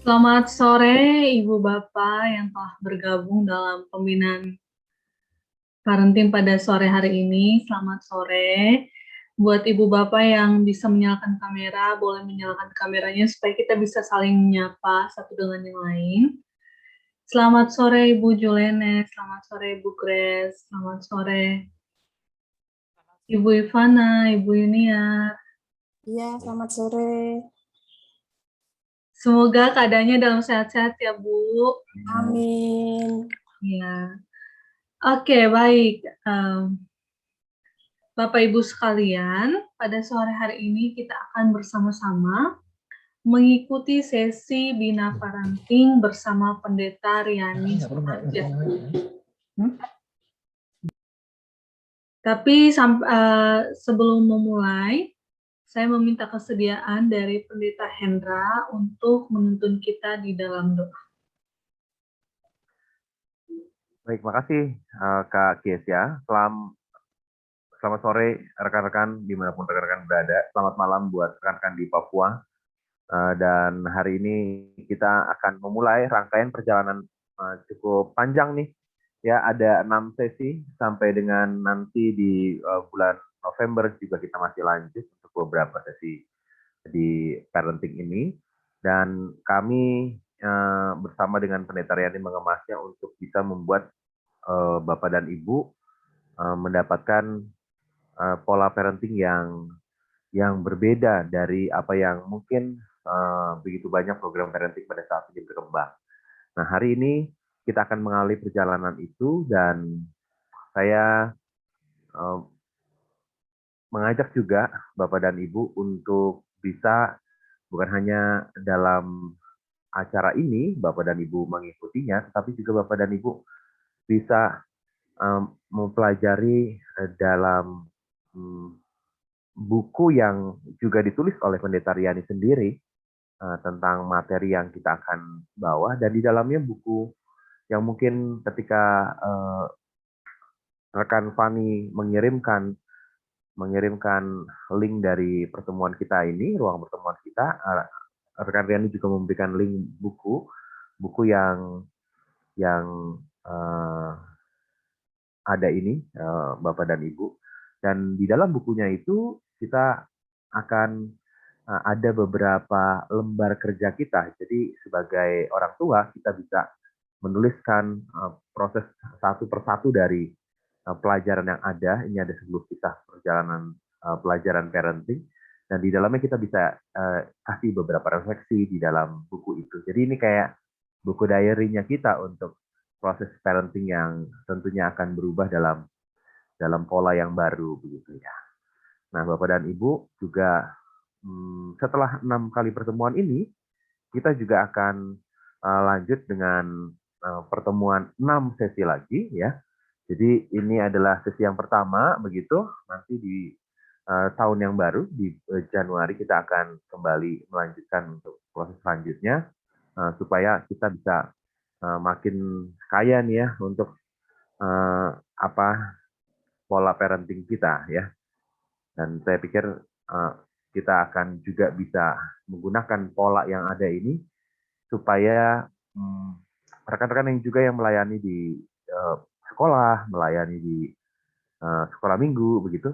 Selamat sore, Ibu Bapak yang telah bergabung dalam pembinaan parenting pada sore hari ini. Selamat sore. Buat Ibu Bapak yang bisa menyalakan kamera, boleh menyalakan kameranya supaya kita bisa saling menyapa satu dengan yang lain. Selamat sore Ibu Julene, selamat sore Ibu Grace, selamat sore Ibu Ivana, Ibu Yunia. Iya, selamat sore. Semoga keadaannya dalam sehat-sehat ya Bu. Amin. Ya, oke baik. Bapak Ibu sekalian, pada sore hari ini kita akan bersama-sama mengikuti sesi Bina Parenting bersama Pendeta Riani Sumarjat. Tapi sebelum memulai, saya meminta kesediaan dari Pendeta Hendra untuk menuntun kita di dalam doa. Baik, makasih Kak Kesia. Selamat sore rekan-rekan dimanapun rekan-rekan berada. Selamat malam buat rekan-rekan di Papua. Dan hari ini kita akan memulai rangkaian perjalanan cukup panjang nih. Ya, ada 6 sesi sampai dengan nanti di bulan November juga kita masih lanjut untuk beberapa sesi di parenting ini. Dan kami bersama dengan Pendeta Riani mengemasnya untuk bisa membuat Bapak dan Ibu mendapatkan pola parenting yang berbeda dari apa yang mungkin begitu banyak program parenting pada saat ini berkembang. Nah, hari ini kita akan mengalami perjalanan itu dan saya mengajak juga Bapak dan Ibu untuk bisa bukan hanya dalam acara ini Bapak dan Ibu mengikutinya, tetapi juga Bapak dan Ibu bisa mempelajari dalam buku yang juga ditulis oleh Pendeta Riani sendiri tentang materi yang kita akan bawa, dan di dalamnya buku yang mungkin ketika rekan Fani mengirimkan link dari pertemuan kita ini, ruang pertemuan kita, rekan Riani juga memberikan link buku yang ada ini, Bapak dan Ibu. Dan di dalam bukunya itu kita akan ada beberapa lembar kerja kita. Jadi sebagai orang tua kita bisa menuliskan proses satu persatu dari pelajaran yang ada. Ini ada 10 kisah perjalanan pelajaran parenting. Dan di dalamnya kita bisa kasih beberapa refleksi di dalam buku itu. Jadi ini kayak buku diary-nya kita untuk proses parenting yang tentunya akan berubah dalam pola yang baru begitu ya. Nah, Bapak dan Ibu juga setelah 6 kali pertemuan ini, kita juga akan lanjut dengan pertemuan 6 sesi lagi ya. Jadi ini adalah sesi yang pertama begitu. Nanti di tahun yang baru di Januari kita akan kembali melanjutkan untuk proses selanjutnya supaya kita bisa makin kaya nih ya untuk pola parenting kita ya. Dan saya pikir kita akan juga bisa menggunakan pola yang ada ini supaya rekan-rekan yang juga yang melayani di sekolah, melayani di sekolah minggu begitu,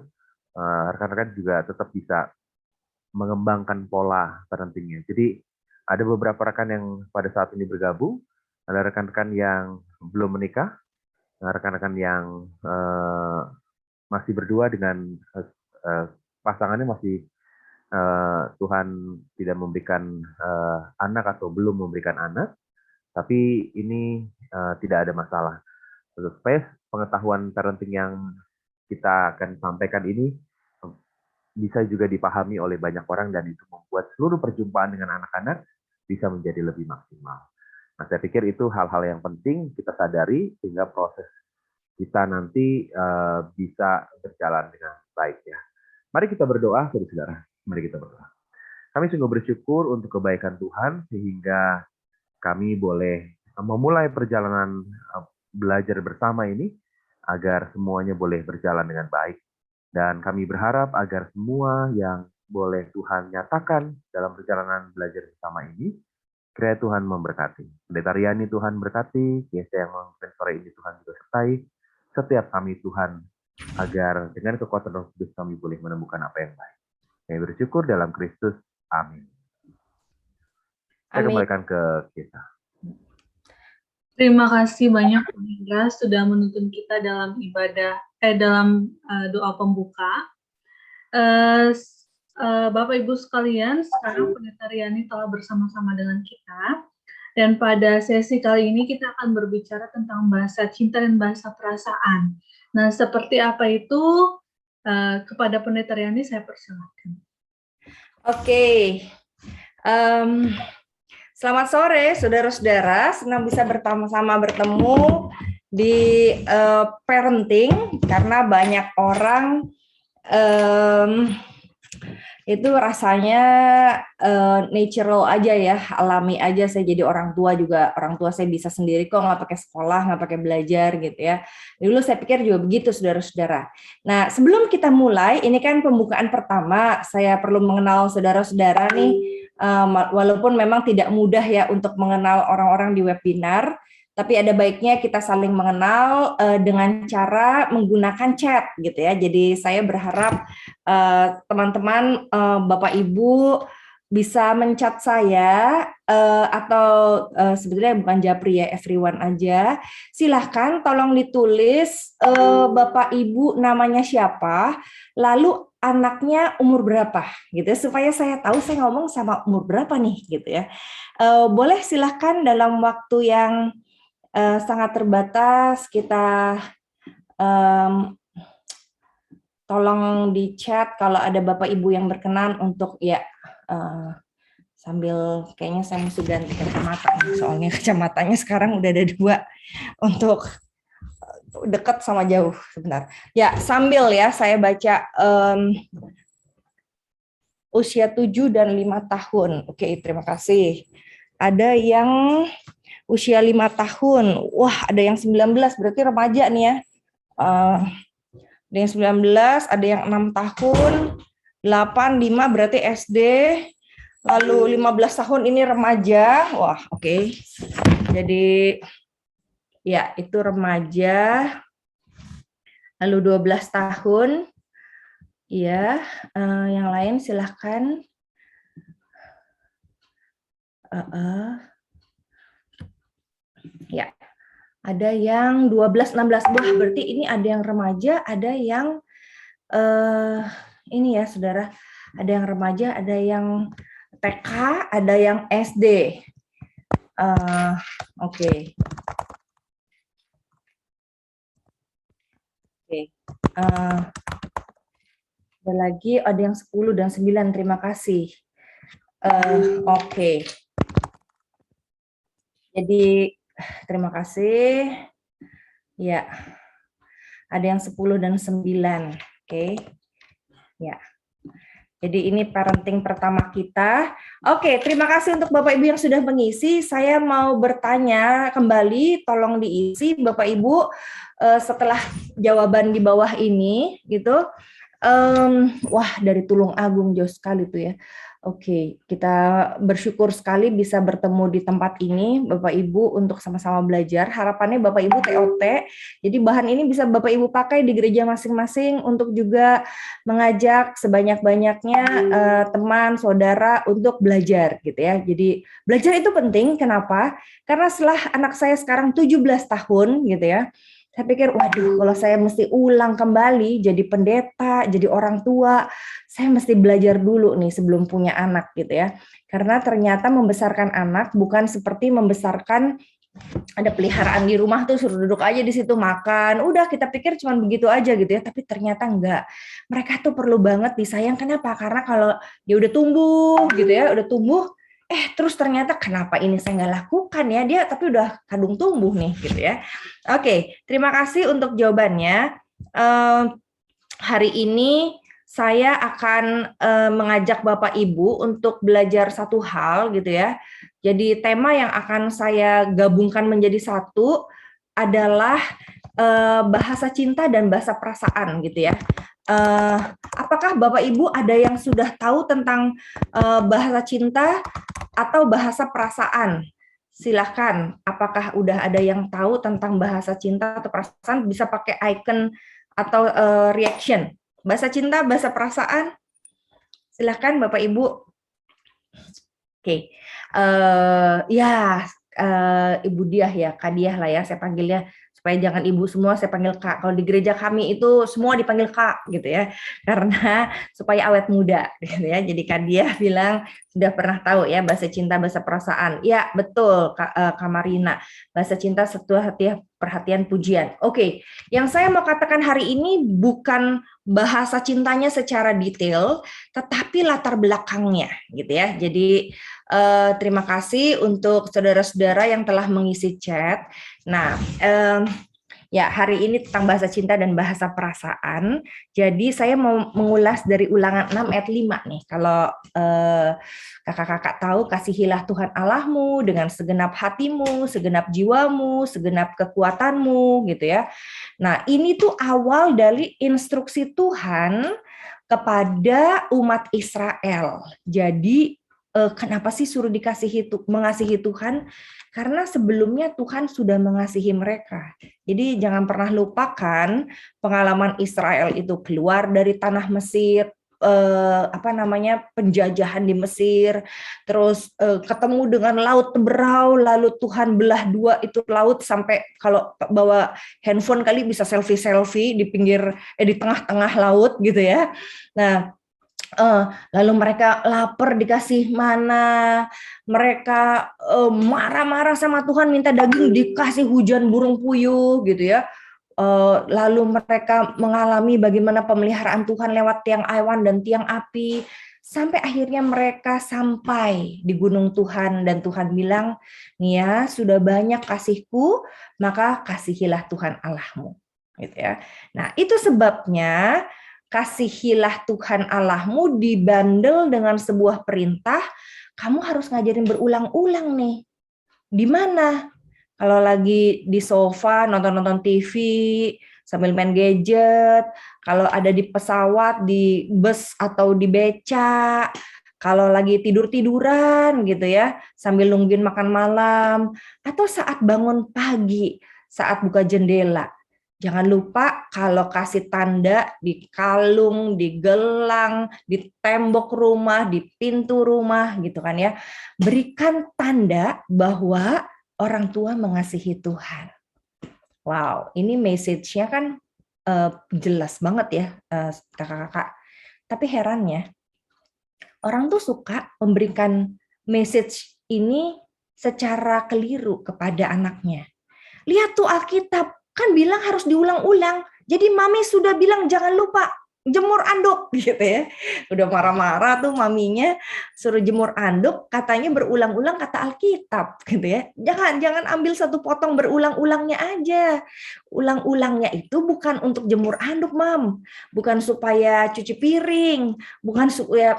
rekan-rekan juga tetap bisa mengembangkan pola parentingnya. Jadi ada beberapa rekan yang pada saat ini bergabung, ada rekan-rekan yang belum menikah, rekan-rekan yang masih berdua dengan pasangannya masih Tuhan tidak memberikan anak atau belum memberikan anak, tapi ini tidak ada masalah. Supaya pengetahuan parenting yang kita akan sampaikan ini bisa juga dipahami oleh banyak orang dan itu membuat seluruh perjumpaan dengan anak-anak bisa menjadi lebih maksimal. Nah, saya pikir itu hal-hal yang penting kita sadari sehingga proses kita nanti bisa berjalan dengan baik ya. Mari kita berdoa, saudara-saudara. Mari kita berdoa. Kami sungguh bersyukur untuk kebaikan Tuhan sehingga kami boleh memulai perjalanan belajar bersama ini agar semuanya boleh berjalan dengan baik. Dan kami berharap agar semua yang boleh Tuhan nyatakan dalam perjalanan belajar bersama ini Kiranya Tuhan memberkati. Pendeta Riani Tuhan berkati, Kiesa yang memimpin sore ini Tuhan juga sertai setiap kami Tuhan, agar dengan kekuatan Roh Kudus kami boleh menemukan apa yang baik. Kami bersyukur dalam Kristus. Amin. Saya Amin. kembalikan ke Kiesa. Terima kasih banyak Pak Hendra sudah menuntun kita dalam doa pembuka. Bapak Ibu sekalian, sekarang Pendeta Riani telah bersama-sama dengan kita. Dan pada sesi kali ini kita akan berbicara tentang bahasa cinta dan bahasa perasaan. Nah, seperti apa itu? Kepada Pendeta Riani saya persilakan. Oke. Selamat sore, saudara-saudara. Senang bisa bersama-sama bertemu di parenting, karena banyak orang itu rasanya natural aja ya, alami aja. Saya jadi orang tua juga, orang tua saya bisa sendiri kok, nggak pakai sekolah, nggak pakai belajar gitu ya. Dulu saya pikir juga begitu, saudara-saudara. Nah, sebelum kita mulai, ini kan pembukaan pertama, saya perlu mengenal saudara-saudara nih, walaupun memang tidak mudah ya untuk mengenal orang-orang di webinar, tapi ada baiknya kita saling mengenal dengan cara menggunakan chat gitu ya. Jadi saya berharap teman-teman, Bapak Ibu bisa mencat saya atau sebetulnya bukan japri ya, everyone aja. Silahkan tolong ditulis Bapak Ibu namanya siapa, lalu anaknya umur berapa gitu, supaya saya tahu saya ngomong sama umur berapa nih gitu ya. Boleh silahkan dalam waktu yang sangat terbatas kita tolong di chat kalau ada Bapak Ibu yang berkenan untuk ya, sambil kayaknya saya mesti ganti kacamata, soalnya kacamatanya sekarang udah ada 2 untuk dekat sama jauh. Sebentar ya, sambil ya saya baca usia 7 dan 5 tahun. Oke, terima kasih. Ada yang usia 5 tahun, wah ada yang 19, berarti remaja nih ya. Ada yang 19, ada yang 6 tahun, 8, 5 berarti SD, lalu 15 tahun ini remaja, wah oke. Jadi ya itu remaja, lalu 12 tahun, ya yang lain silahkan. Ya, ada yang 12, 16, wah berarti ini ada yang remaja, ada yang ini ya saudara, ada yang remaja, ada yang TK, ada yang SD. Oke. Ada lagi, ada yang 10 dan 9, terima kasih. Oke. Jadi terima kasih. Ya. Ada yang 10 dan 9. Oke. Ya. Jadi ini parenting pertama kita. Oke, terima kasih untuk Bapak Ibu yang sudah mengisi. Saya mau bertanya kembali, tolong diisi Bapak Ibu setelah jawaban di bawah ini gitu. Wah, dari Tulung Agung jauh sekali tuh ya. Oke, kita bersyukur sekali bisa bertemu di tempat ini, Bapak Ibu, untuk sama-sama belajar. Harapannya Bapak Ibu TOT, jadi bahan ini bisa Bapak Ibu pakai di gereja masing-masing untuk juga mengajak sebanyak-banyaknya teman, saudara untuk belajar gitu ya. Jadi belajar itu penting, kenapa? Karena setelah anak saya sekarang 17 tahun gitu ya, saya pikir, waduh, kalau saya mesti ulang kembali jadi pendeta, jadi orang tua, saya mesti belajar dulu nih sebelum punya anak gitu ya. Karena ternyata membesarkan anak bukan seperti membesarkan ada peliharaan di rumah tuh suruh duduk aja di situ makan, udah kita pikir cuma begitu aja gitu ya, tapi ternyata enggak. Mereka tuh perlu banget disayang, kenapa? Karena kalau dia udah tumbuh gitu ya, udah tumbuh, terus ternyata kenapa ini saya nggak lakukan ya, dia tapi udah kadung tumbuh nih gitu ya. Oke, terima kasih untuk jawabannya. Hari ini saya akan mengajak Bapak Ibu untuk belajar satu hal gitu ya. Jadi tema yang akan saya gabungkan menjadi satu adalah bahasa cinta dan bahasa perasaan gitu ya. apakah Bapak Ibu ada yang sudah tahu tentang bahasa cinta atau bahasa perasaan? Silahkan, apakah udah ada yang tahu tentang bahasa cinta atau perasaan? Bisa pakai icon atau reaction. Bahasa cinta, bahasa perasaan? Silahkan Bapak Ibu. Oke, ya Ibu Diah ya, Kak Diah lah ya, saya panggilnya supaya jangan Ibu semua, saya panggil Kak. Kalau di gereja kami itu semua dipanggil Kak gitu ya, karena supaya awet muda gitu ya. Jadi Kak Diah bilang sudah pernah tahu ya bahasa cinta, bahasa perasaan. Ya betul Kak Marina, bahasa cinta setua hati, perhatian, pujian. Oke, yang saya mau katakan hari ini bukan bahasa cintanya secara detail, tetapi latar belakangnya gitu ya. Jadi terima kasih untuk saudara-saudara yang telah mengisi chat. Nah, ya hari ini tentang bahasa cinta dan bahasa perasaan. Jadi saya mau mengulas dari Ulangan 6 ayat 5 nih. Kalau kakak-kakak tahu, kasihilah Tuhan Allahmu dengan segenap hatimu, segenap jiwamu, segenap kekuatanmu gitu ya. Nah, ini tuh awal dari instruksi Tuhan kepada umat Israel. Jadi kenapa sih suruh mengasihi Tuhan? Karena sebelumnya Tuhan sudah mengasihi mereka. Jadi jangan pernah lupakan pengalaman Israel itu keluar dari tanah Mesir, penjajahan di Mesir, terus ketemu dengan laut Teberau, lalu Tuhan belah dua itu laut sampai kalau bawa handphone kali bisa selfie di di tengah-tengah laut gitu ya. Nah, lalu mereka lapar dikasih mana, mereka marah-marah sama Tuhan minta daging dikasih hujan burung puyuh gitu ya. Lalu mereka mengalami bagaimana pemeliharaan Tuhan lewat tiang awan dan tiang api, sampai akhirnya mereka sampai di gunung Tuhan dan Tuhan bilang, nih ya sudah banyak kasihku, maka kasihilah Tuhan Allahmu. Gitu ya. Nah itu sebabnya kasihilah Tuhan Allahmu dibandel dengan sebuah perintah, kamu harus ngajarin berulang-ulang nih. Di mana? Kalau lagi di sofa, nonton-nonton TV, sambil main gadget, kalau ada di pesawat, di bus atau di beca, kalau lagi tidur-tiduran gitu ya, sambil nungguin makan malam, atau saat bangun pagi, saat buka jendela. Jangan lupa kalau kasih tanda di kalung, di gelang, di tembok rumah, di pintu rumah gitu kan ya. Berikan tanda bahwa orang tua mengasihi Tuhan. Wow, ini message-nya kan jelas banget ya kakak-kakak. Tapi herannya, orang tuh suka memberikan message ini secara keliru kepada anaknya. Lihat tuh Alkitab, kan bilang harus diulang-ulang. Jadi mami sudah bilang jangan lupa jemur anduk gitu ya. Udah marah-marah tuh maminya suruh jemur anduk, katanya berulang-ulang kata Alkitab gitu ya. Jangan ambil satu potong berulang-ulangnya aja. Ulang-ulangnya itu bukan untuk jemur anduk, Mam. Bukan supaya cuci piring, bukan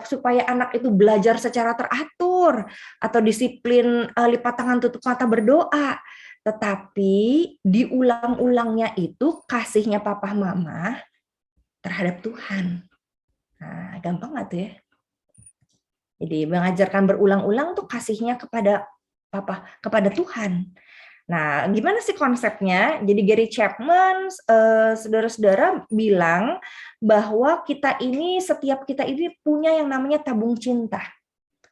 supaya anak itu belajar secara teratur atau disiplin lipat tangan tutup mata berdoa. Tetapi diulang-ulangnya itu kasihnya papa mama terhadap Tuhan. Nah, gampang nggak tuh ya? Jadi mengajarkan berulang-ulang tuh kasihnya kepada kepada Tuhan. Nah, gimana sih konsepnya? Jadi Gary Chapman, saudara-saudara bilang bahwa setiap kita ini punya yang namanya tabung cinta.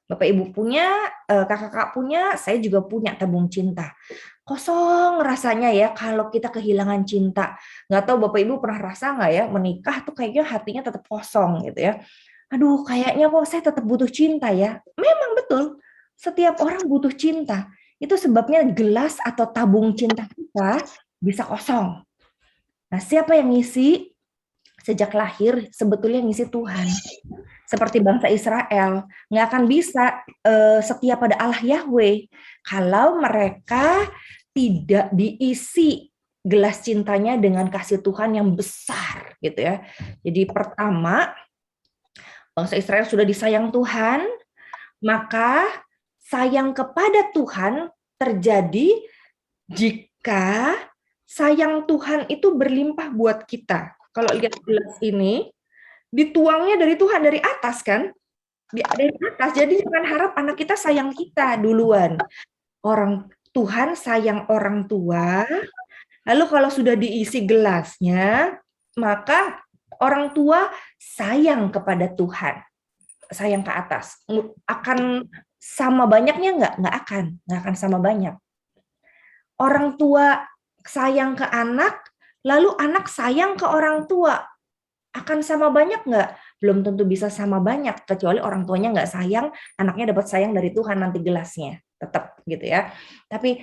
Bapak Ibu punya, kakak-kakak punya, saya juga punya tabung cinta. Kosong rasanya ya kalau kita kehilangan cinta. Nggak tahu Bapak Ibu pernah rasa nggak ya, menikah tuh kayaknya hatinya tetap kosong gitu ya. Aduh, kayaknya kok saya tetap butuh cinta ya. Memang betul, setiap orang butuh cinta. Itu sebabnya gelas atau tabung cinta kita bisa kosong. Nah, siapa yang ngisi? Sejak lahir sebetulnya ngisi Tuhan. Seperti bangsa Israel, nggak akan bisa setia pada Allah Yahweh kalau mereka tidak diisi gelas cintanya dengan kasih Tuhan yang besar, gitu ya. Jadi pertama, bangsa Israel sudah disayang Tuhan, maka sayang kepada Tuhan terjadi jika sayang Tuhan itu berlimpah buat kita. Kalau lihat gelas ini, dituangnya dari Tuhan, dari atas kan? Dari atas. Jadi jangan harap anak kita sayang kita duluan. Orang Tuhan sayang orang tua, lalu kalau sudah diisi gelasnya, maka orang tua sayang kepada Tuhan, sayang ke atas. Akan sama banyaknya nggak? Nggak akan sama banyak. Orang tua sayang ke anak, lalu anak sayang ke orang tua, akan sama banyak nggak? Belum tentu bisa sama banyak, kecuali orang tuanya nggak sayang, anaknya dapat sayang dari Tuhan nanti gelasnya. Tetap gitu ya. Tapi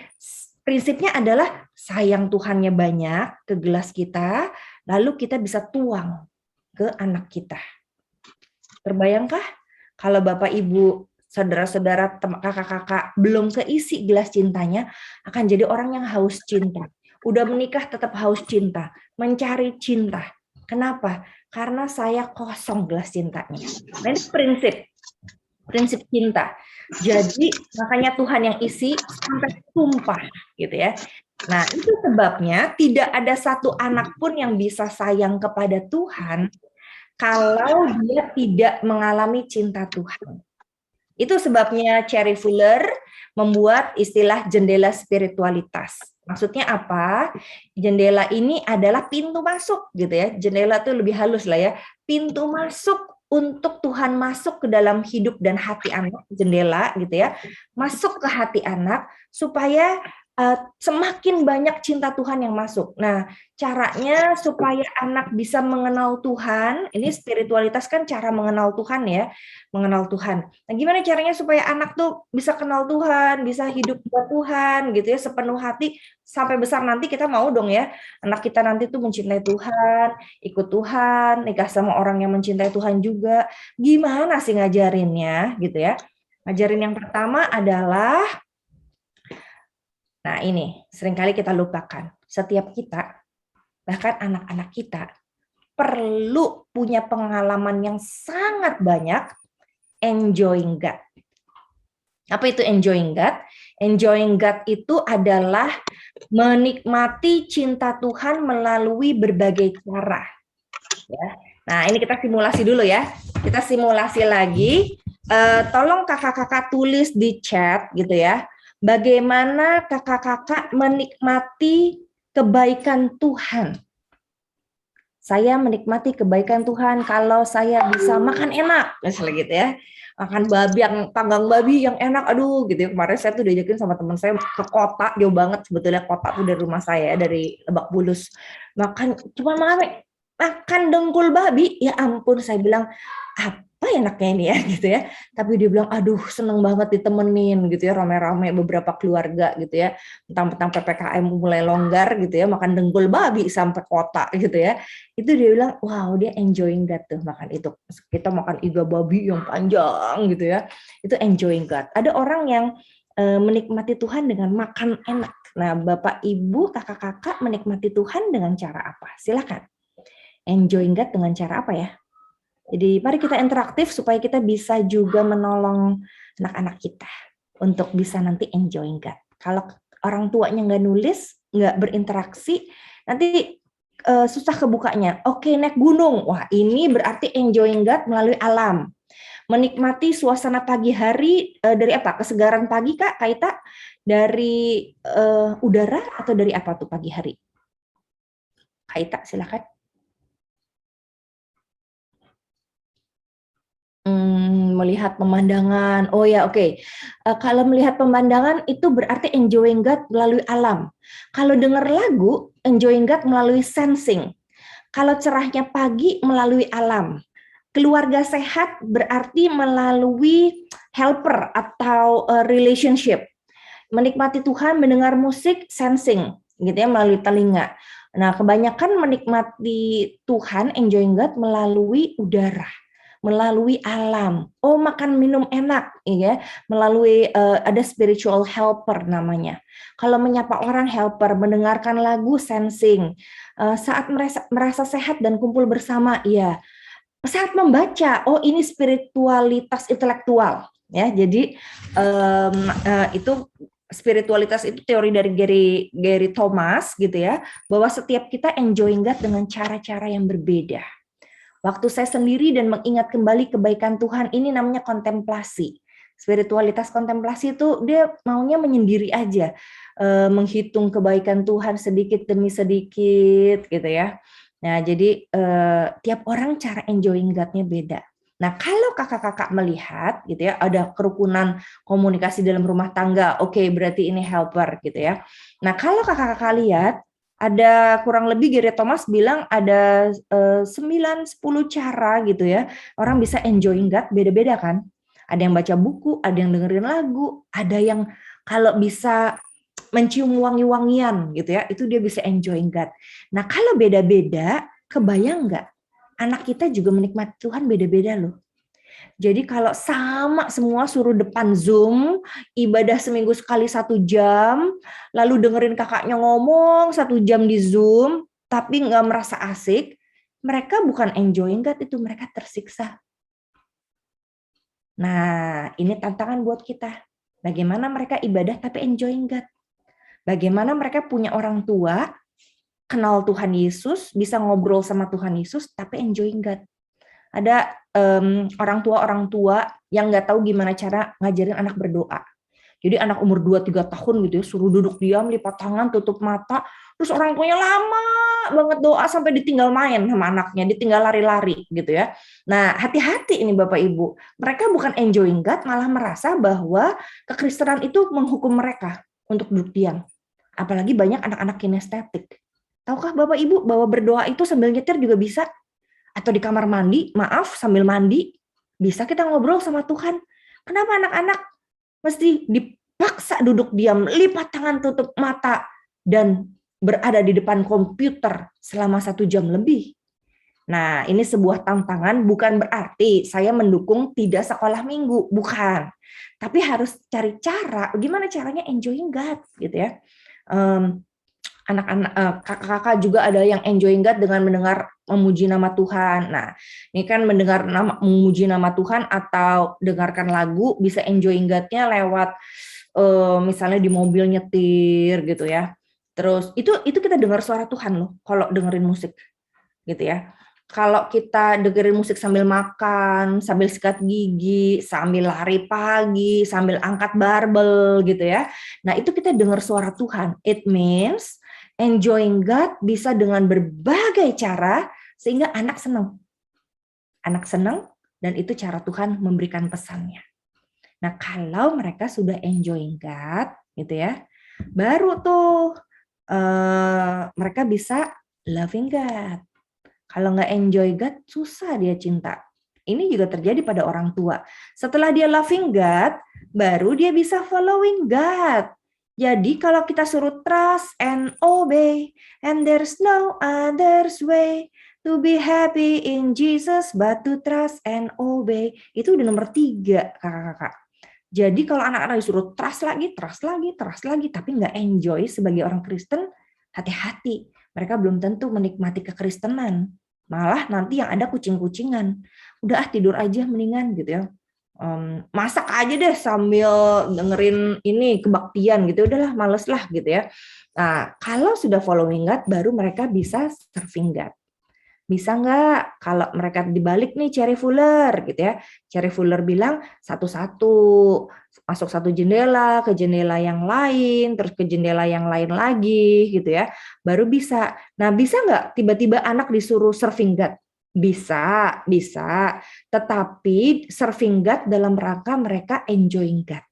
prinsipnya adalah sayang Tuhannya banyak ke gelas kita, lalu kita bisa tuang ke anak kita. Terbayangkah kalau Bapak Ibu, saudara-saudara, kakak-kakak belum keisi gelas cintanya, akan jadi orang yang haus cinta. Udah menikah tetap haus cinta, mencari cinta. Kenapa? Karena saya kosong gelas cintanya. Nah, ini prinsip cinta. Jadi makanya Tuhan yang isi sampai tumpah gitu ya. Nah, itu sebabnya tidak ada satu anak pun yang bisa sayang kepada Tuhan kalau dia tidak mengalami cinta Tuhan. Itu sebabnya Cherry Fuller membuat istilah jendela spiritualitas. Maksudnya apa? Jendela ini adalah pintu masuk gitu ya. Jendela itu lebih halus lah ya. Pintu masuk untuk Tuhan masuk ke dalam hidup dan hati anak, jendela gitu ya. Masuk ke hati anak supaya semakin banyak cinta Tuhan yang masuk. Nah, caranya supaya anak bisa mengenal Tuhan, ini spiritualitas kan cara mengenal Tuhan ya, mengenal Tuhan. Nah, gimana caranya supaya anak tuh bisa kenal Tuhan, bisa hidup buat Tuhan gitu ya, sepenuh hati, sampai besar nanti kita mau dong ya, anak kita nanti tuh mencintai Tuhan, ikut Tuhan, nikah sama orang yang mencintai Tuhan juga. Gimana sih ngajarinnya gitu ya? Ngajarin yang pertama adalah, nah ini seringkali kita lupakan. Setiap kita, bahkan anak-anak kita, perlu punya pengalaman yang sangat banyak enjoying God. Apa itu enjoying God? Enjoying God itu adalah menikmati cinta Tuhan melalui berbagai cara. Ya. Nah, ini kita simulasi dulu ya. Kita simulasi lagi. Tolong kakak-kakak tulis di chat gitu ya. Bagaimana kakak-kakak menikmati kebaikan Tuhan. Saya menikmati kebaikan Tuhan kalau saya bisa makan enak, misalnya gitu ya. Makan babi yang panggang babi yang enak, aduh gitu ya. Kemarin saya tuh diajakin sama teman saya ke kota, jauh banget sebetulnya kota tuh dari rumah saya, dari Lebak Bulus. Cuma makan dengkul babi, ya ampun, saya bilang apa enaknya ini ya gitu ya. Tapi dia bilang aduh seneng banget ditemenin gitu ya, rame-rame beberapa keluarga gitu ya. Tentang PPKM mulai longgar gitu ya, makan dengkul babi sampai kota gitu ya. Itu dia bilang wow, dia enjoying God tuh makan itu. Kita makan iga babi yang panjang gitu ya. Itu enjoying God. Ada orang yang menikmati Tuhan dengan makan enak. Nah, Bapak, Ibu, kakak-kakak menikmati Tuhan dengan cara apa? Silakan. Enjoying God dengan cara apa ya? Jadi mari kita interaktif supaya kita bisa juga menolong anak-anak kita untuk bisa nanti enjoying God. Kalau orang tuanya nggak nulis, nggak berinteraksi, nanti susah kebukanya. Oke, naik gunung. Wah, ini berarti enjoying God melalui alam. Menikmati suasana pagi hari dari apa? Kesegaran pagi, Kak Kaita? Dari udara atau dari apa tuh pagi hari? Kaita, silakan. Melihat pemandangan. Oh ya, oke. Kalau melihat pemandangan itu berarti enjoying God melalui alam. Kalau dengar lagu, enjoying God melalui sensing. Kalau cerahnya pagi melalui alam. Keluarga sehat berarti melalui helper atau relationship. Menikmati Tuhan, mendengar musik, sensing, gitu ya, melalui telinga. Nah, kebanyakan menikmati Tuhan, enjoying God melalui udara, melalui alam. Oh, makan minum enak, ya, melalui ada spiritual helper namanya. Kalau menyapa orang helper, mendengarkan lagu sensing. Saat merasa sehat dan kumpul bersama, ya. Saat membaca, oh ini spiritualitas intelektual, ya. Jadi itu spiritualitas itu teori dari Gary Thomas gitu ya, bahwa setiap kita enjoying God dengan cara-cara yang berbeda. Waktu saya sendiri dan mengingat kembali kebaikan Tuhan, ini namanya kontemplasi. Spiritualitas kontemplasi itu dia maunya menyendiri aja, menghitung kebaikan Tuhan sedikit demi sedikit gitu ya. Nah, jadi tiap orang cara enjoying God-nya beda. Nah, kalau kakak-kakak melihat gitu ya, ada kerukunan komunikasi dalam rumah tangga, oke, berarti ini helper gitu ya. Nah, kalau kakak-kakak lihat ada kurang lebih Gary Thomas bilang ada 9-10 cara gitu ya. Orang bisa enjoying God beda-beda kan. Ada yang baca buku, ada yang dengerin lagu, ada yang kalau bisa mencium wangi-wangian gitu ya, itu dia bisa enjoying God. Nah, kalau beda-beda, kebayang nggak? Anak kita juga menikmati Tuhan beda-beda loh. Jadi kalau sama semua suruh depan Zoom, ibadah seminggu sekali 1 jam, lalu dengerin kakaknya ngomong 1 jam di Zoom, tapi nggak merasa asik, mereka bukan enjoying God, itu mereka tersiksa. Nah, ini tantangan buat kita. Bagaimana mereka ibadah tapi enjoying God? Bagaimana mereka punya orang tua, kenal Tuhan Yesus, bisa ngobrol sama Tuhan Yesus, tapi enjoying God? Ada orang tua yang nggak tahu gimana cara ngajarin anak berdoa. Jadi anak umur 2-3 tahun gitu ya, suruh duduk diam, lipat tangan, tutup mata, terus orang tuanya lama banget doa sampai ditinggal main sama anaknya, ditinggal lari-lari gitu ya. Nah, hati-hati ini Bapak Ibu. Mereka bukan enjoying God, malah merasa bahwa kekristenan itu menghukum mereka untuk duduk diam. Apalagi banyak anak-anak kinestetik. Tahukah Bapak Ibu bahwa berdoa itu sambil nyetir juga bisa? Atau di kamar mandi, sambil mandi, bisa kita ngobrol sama Tuhan. Kenapa anak-anak mesti dipaksa duduk diam, lipat tangan, tutup mata, dan berada di depan komputer selama 1 jam lebih? Nah, ini sebuah tantangan, bukan berarti saya mendukung tidak sekolah minggu, bukan. Tapi harus cari cara, gimana caranya enjoying God, gitu ya. Anak-anak kakak-kakak juga ada yang enjoying God dengan mendengar memuji nama Tuhan. Nah, ini kan mendengar memuji nama Tuhan atau dengarkan lagu bisa enjoying God-nya lewat misalnya di mobil nyetir gitu ya. Terus itu kita dengar suara Tuhan loh kalau dengerin musik gitu ya. Kalau kita dengerin musik sambil makan, sambil sikat gigi, sambil lari pagi, sambil angkat barbel gitu ya. Nah, itu kita dengar suara Tuhan. It means enjoying God bisa dengan berbagai cara sehingga anak senang. Anak senang dan itu cara Tuhan memberikan pesannya. Nah, kalau mereka sudah enjoying God gitu ya, baru tuh mereka bisa loving God. Kalau nggak enjoy God, susah dia cinta. Ini juga terjadi pada orang tua. Setelah dia loving God, baru dia bisa following God. Jadi kalau kita suruh trust and obey, and there's no other way to be happy in Jesus but to trust and obey. Itu udah nomor 3, kakak-kakak. Jadi kalau anak-anak disuruh trust lagi, tapi nggak enjoy sebagai orang Kristen, hati-hati. Mereka belum tentu menikmati kekristenan. Malah nanti yang ada kucing-kucingan. Udah tidur aja mendingan gitu ya. Masak aja deh sambil dengerin ini kebaktian gitu. Udahlah males lah gitu ya. Nah, kalau sudah following God, baru mereka bisa serving God. Bisa nggak kalau mereka dibalik nih Cherry Fuller gitu ya. Cherry Fuller bilang satu-satu, masuk satu jendela ke jendela yang lain, terus ke jendela yang lain lagi gitu ya. Baru bisa. Nah, bisa nggak tiba-tiba anak disuruh serving God? Bisa. Tetapi serving God dalam rangka mereka enjoying God.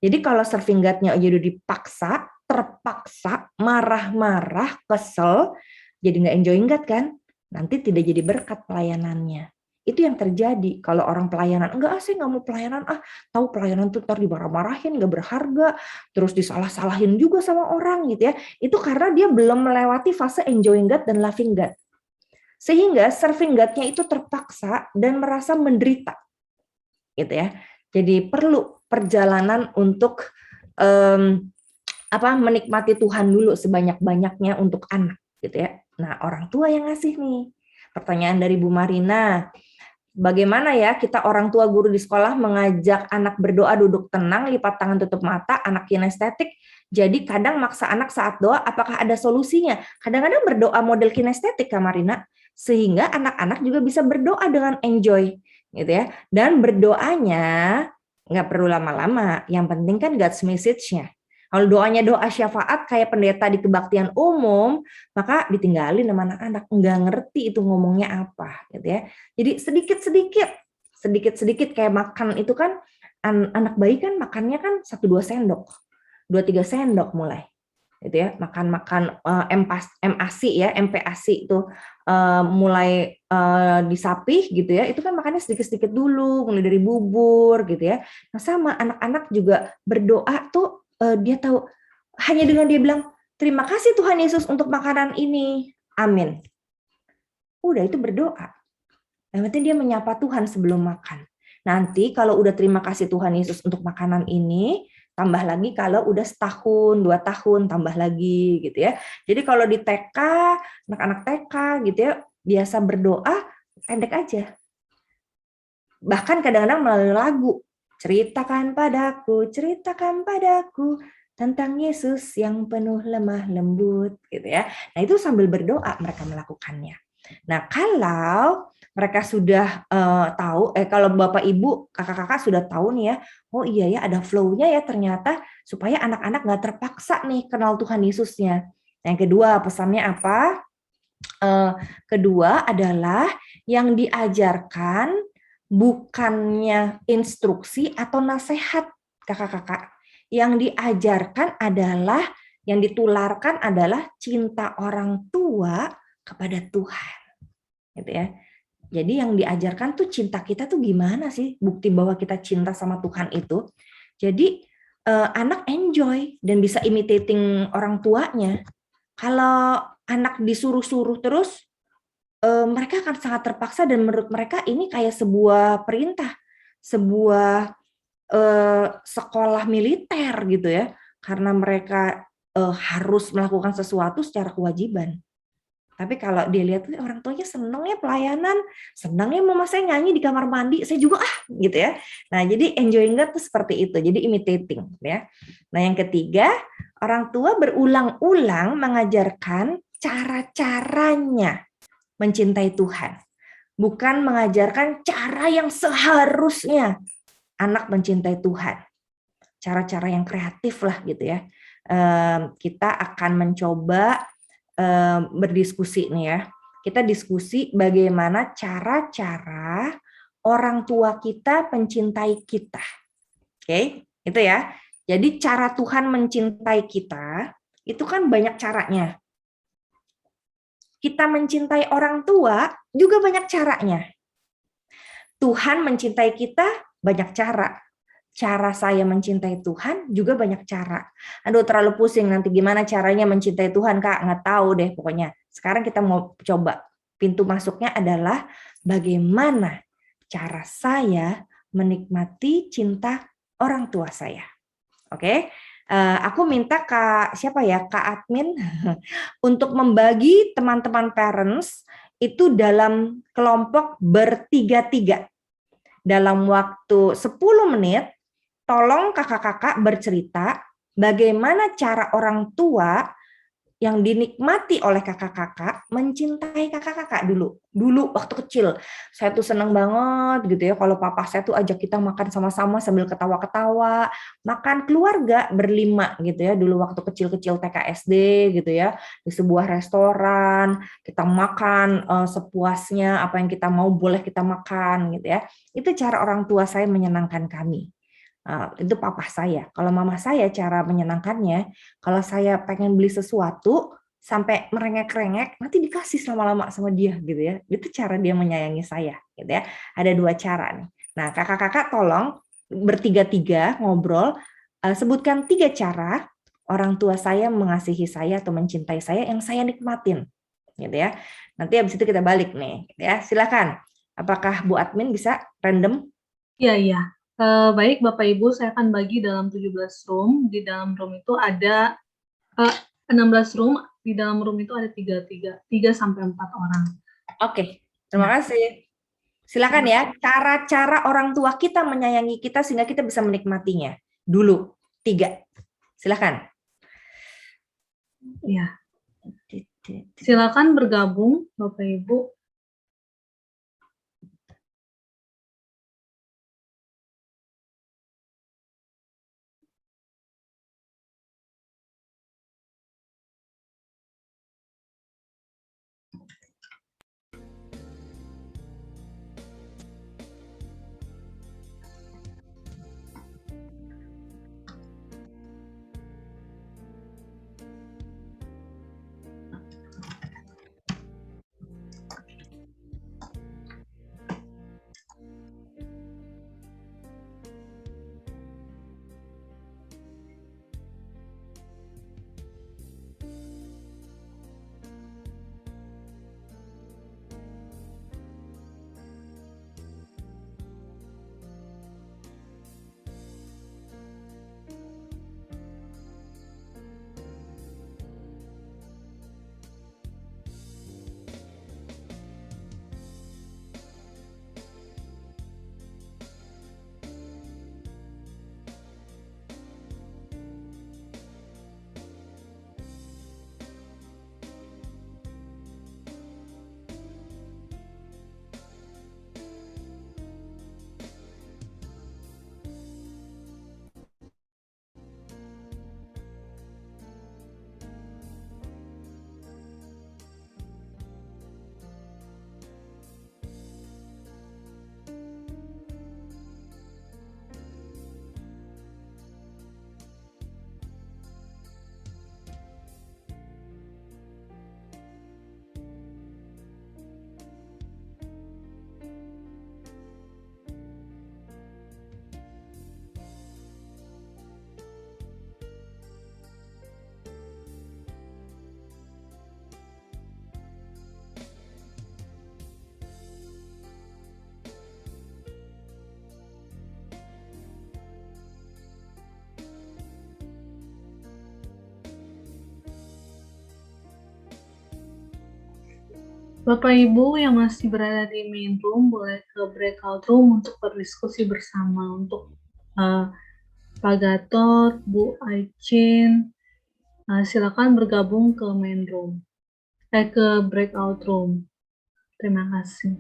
Jadi kalau serving God-nya aja udah dipaksa, terpaksa, marah-marah, kesel, jadi nggak enjoying God kan? Nanti tidak jadi berkat pelayanannya. Itu yang terjadi kalau orang pelayanan, enggak saya nggak mau pelayanan, tahu pelayanan tuh ntar dimarah-marahin, nggak berharga, terus disalah-salahin juga sama orang gitu ya. Itu karena dia belum melewati fase enjoying God dan loving God. Sehingga serving God-nya itu terpaksa dan merasa menderita. Gitu ya. Jadi perlu perjalanan untuk menikmati Tuhan dulu sebanyak-banyaknya untuk anak gitu ya. Nah, orang tua yang ngasih nih. Pertanyaan dari Bu Marina. Bagaimana ya kita orang tua guru di sekolah mengajak anak berdoa duduk tenang, lipat tangan tutup mata, anak kinestetik. Jadi kadang maksa anak saat doa, apakah ada solusinya? Kadang-kadang berdoa model kinestetik, Kak Marina. sehingga anak-anak juga bisa berdoa dengan enjoy, gitu ya. Dan berdoanya nggak perlu lama-lama, yang penting kan God's message-nya. Kalau doanya doa syafaat kayak pendeta di kebaktian umum, maka ditinggalin sama anak-anak, nggak ngerti itu ngomongnya apa, gitu ya. Jadi sedikit-sedikit kayak makan itu kan, anak bayi kan makannya kan 1-2 sendok, 2-3 sendok mulai, gitu ya. Makan MASI ya, MPASI itu mulai disapih gitu ya, itu kan makannya sedikit-sedikit dulu, mulai dari bubur gitu ya. Nah sama anak-anak juga berdoa tuh, dia tahu hanya dengan dia bilang terima kasih Tuhan Yesus untuk makanan ini, amin. Udah itu berdoa. Yang penting dia menyapa Tuhan sebelum makan. Nanti kalau udah terima kasih Tuhan Yesus untuk makanan ini, tambah lagi kalau udah setahun, 2 tahun, tambah lagi gitu ya. Jadi kalau di TK, anak-anak TK gitu ya, biasa berdoa pendek aja. Bahkan kadang-kadang melalui lagu. Ceritakan padaku tentang Yesus yang penuh lemah lembut gitu ya. Nah, itu sambil berdoa mereka melakukannya. Nah, kalau mereka sudah tahu, kalau Bapak Ibu, kakak-kakak sudah tahu nih ya, oh iya ya ada flow-nya ya ternyata, supaya anak-anak nggak terpaksa nih kenal Tuhan Yesusnya. Yang kedua, pesannya apa? Kedua adalah yang diajarkan bukannya instruksi atau nasihat kakak-kakak. Yang diajarkan adalah, yang ditularkan adalah cinta orang tua kepada Tuhan. Gitu ya. Jadi yang diajarkan tuh cinta kita tuh gimana sih? Bukti bahwa kita cinta sama Tuhan itu. Jadi anak enjoy dan bisa imitating orang tuanya. Kalau anak disuruh-suruh terus, mereka akan sangat terpaksa dan menurut mereka ini kayak sebuah perintah, sebuah sekolah militer gitu ya, karena mereka harus melakukan sesuatu secara kewajiban. Tapi kalau dia lihat orang tuanya seneng ya pelayanan, seneng ya mama saya nyanyi di kamar mandi, saya juga gitu ya. Nah jadi enjoying God tuh seperti itu, jadi imitating ya. Nah yang ketiga, orang tua berulang-ulang mengajarkan cara-caranya mencintai Tuhan. Bukan mengajarkan cara yang seharusnya anak mencintai Tuhan. Cara-cara yang kreatif lah gitu ya. Kita akan mencoba berdiskusi nih ya. Kita diskusi bagaimana cara-cara orang tua kita mencintai kita. Oke, itu ya. Jadi cara Tuhan mencintai kita itu kan banyak caranya. Kita mencintai orang tua juga banyak caranya. Tuhan mencintai kita banyak cara. Cara saya mencintai Tuhan juga banyak cara. Aduh terlalu pusing nanti gimana caranya mencintai Tuhan Kak, nggak tahu deh pokoknya. Sekarang kita mau coba. Pintu masuknya adalah bagaimana cara saya menikmati cinta orang tua saya. Oke? Aku minta Kak admin untuk membagi teman-teman parents itu dalam kelompok bertiga-tiga. Dalam waktu 10 menit, tolong kakak-kakak bercerita bagaimana cara orang tua yang dinikmati oleh kakak-kakak mencintai kakak-kakak dulu. Dulu waktu kecil, saya tuh seneng banget gitu ya kalau papa saya tuh ajak kita makan sama-sama sambil ketawa-ketawa, makan keluarga berlima gitu ya, dulu waktu kecil-kecil TK SD gitu ya, di sebuah restoran, kita makan sepuasnya, apa yang kita mau boleh kita makan gitu ya. Itu cara orang tua saya menyenangkan kami. Itu papa saya. Kalau mama saya cara menyenangkannya, kalau saya pengen beli sesuatu sampai merengek-rengek, nanti dikasih lama-lama sama dia gitu ya. Itu cara dia menyayangi saya gitu ya. Ada 2 cara nih. Nah, kakak-kakak tolong bertiga-tiga ngobrol, sebutkan 3 cara orang tua saya mengasihi saya atau mencintai saya yang saya nikmatin gitu ya. Nanti habis itu kita balik nih gitu ya. Silakan. Apakah Bu admin bisa random? Iya. Baik Bapak Ibu, saya akan bagi dalam 17 room. Di dalam room itu ada 16 room. Di dalam room itu ada 3 sampai 4 orang. Oke, terima kasih. Silakan ya, cara-cara orang tua kita menyayangi kita sehingga kita bisa menikmatinya. Dulu, 3. Silakan. Ya. Silakan bergabung Bapak Ibu. Bapak Ibu yang masih berada di main room boleh ke breakout room untuk berdiskusi bersama. Untuk Pak Gatot, Bu Aicin, silakan bergabung ke main room, ke breakout room. Terima kasih.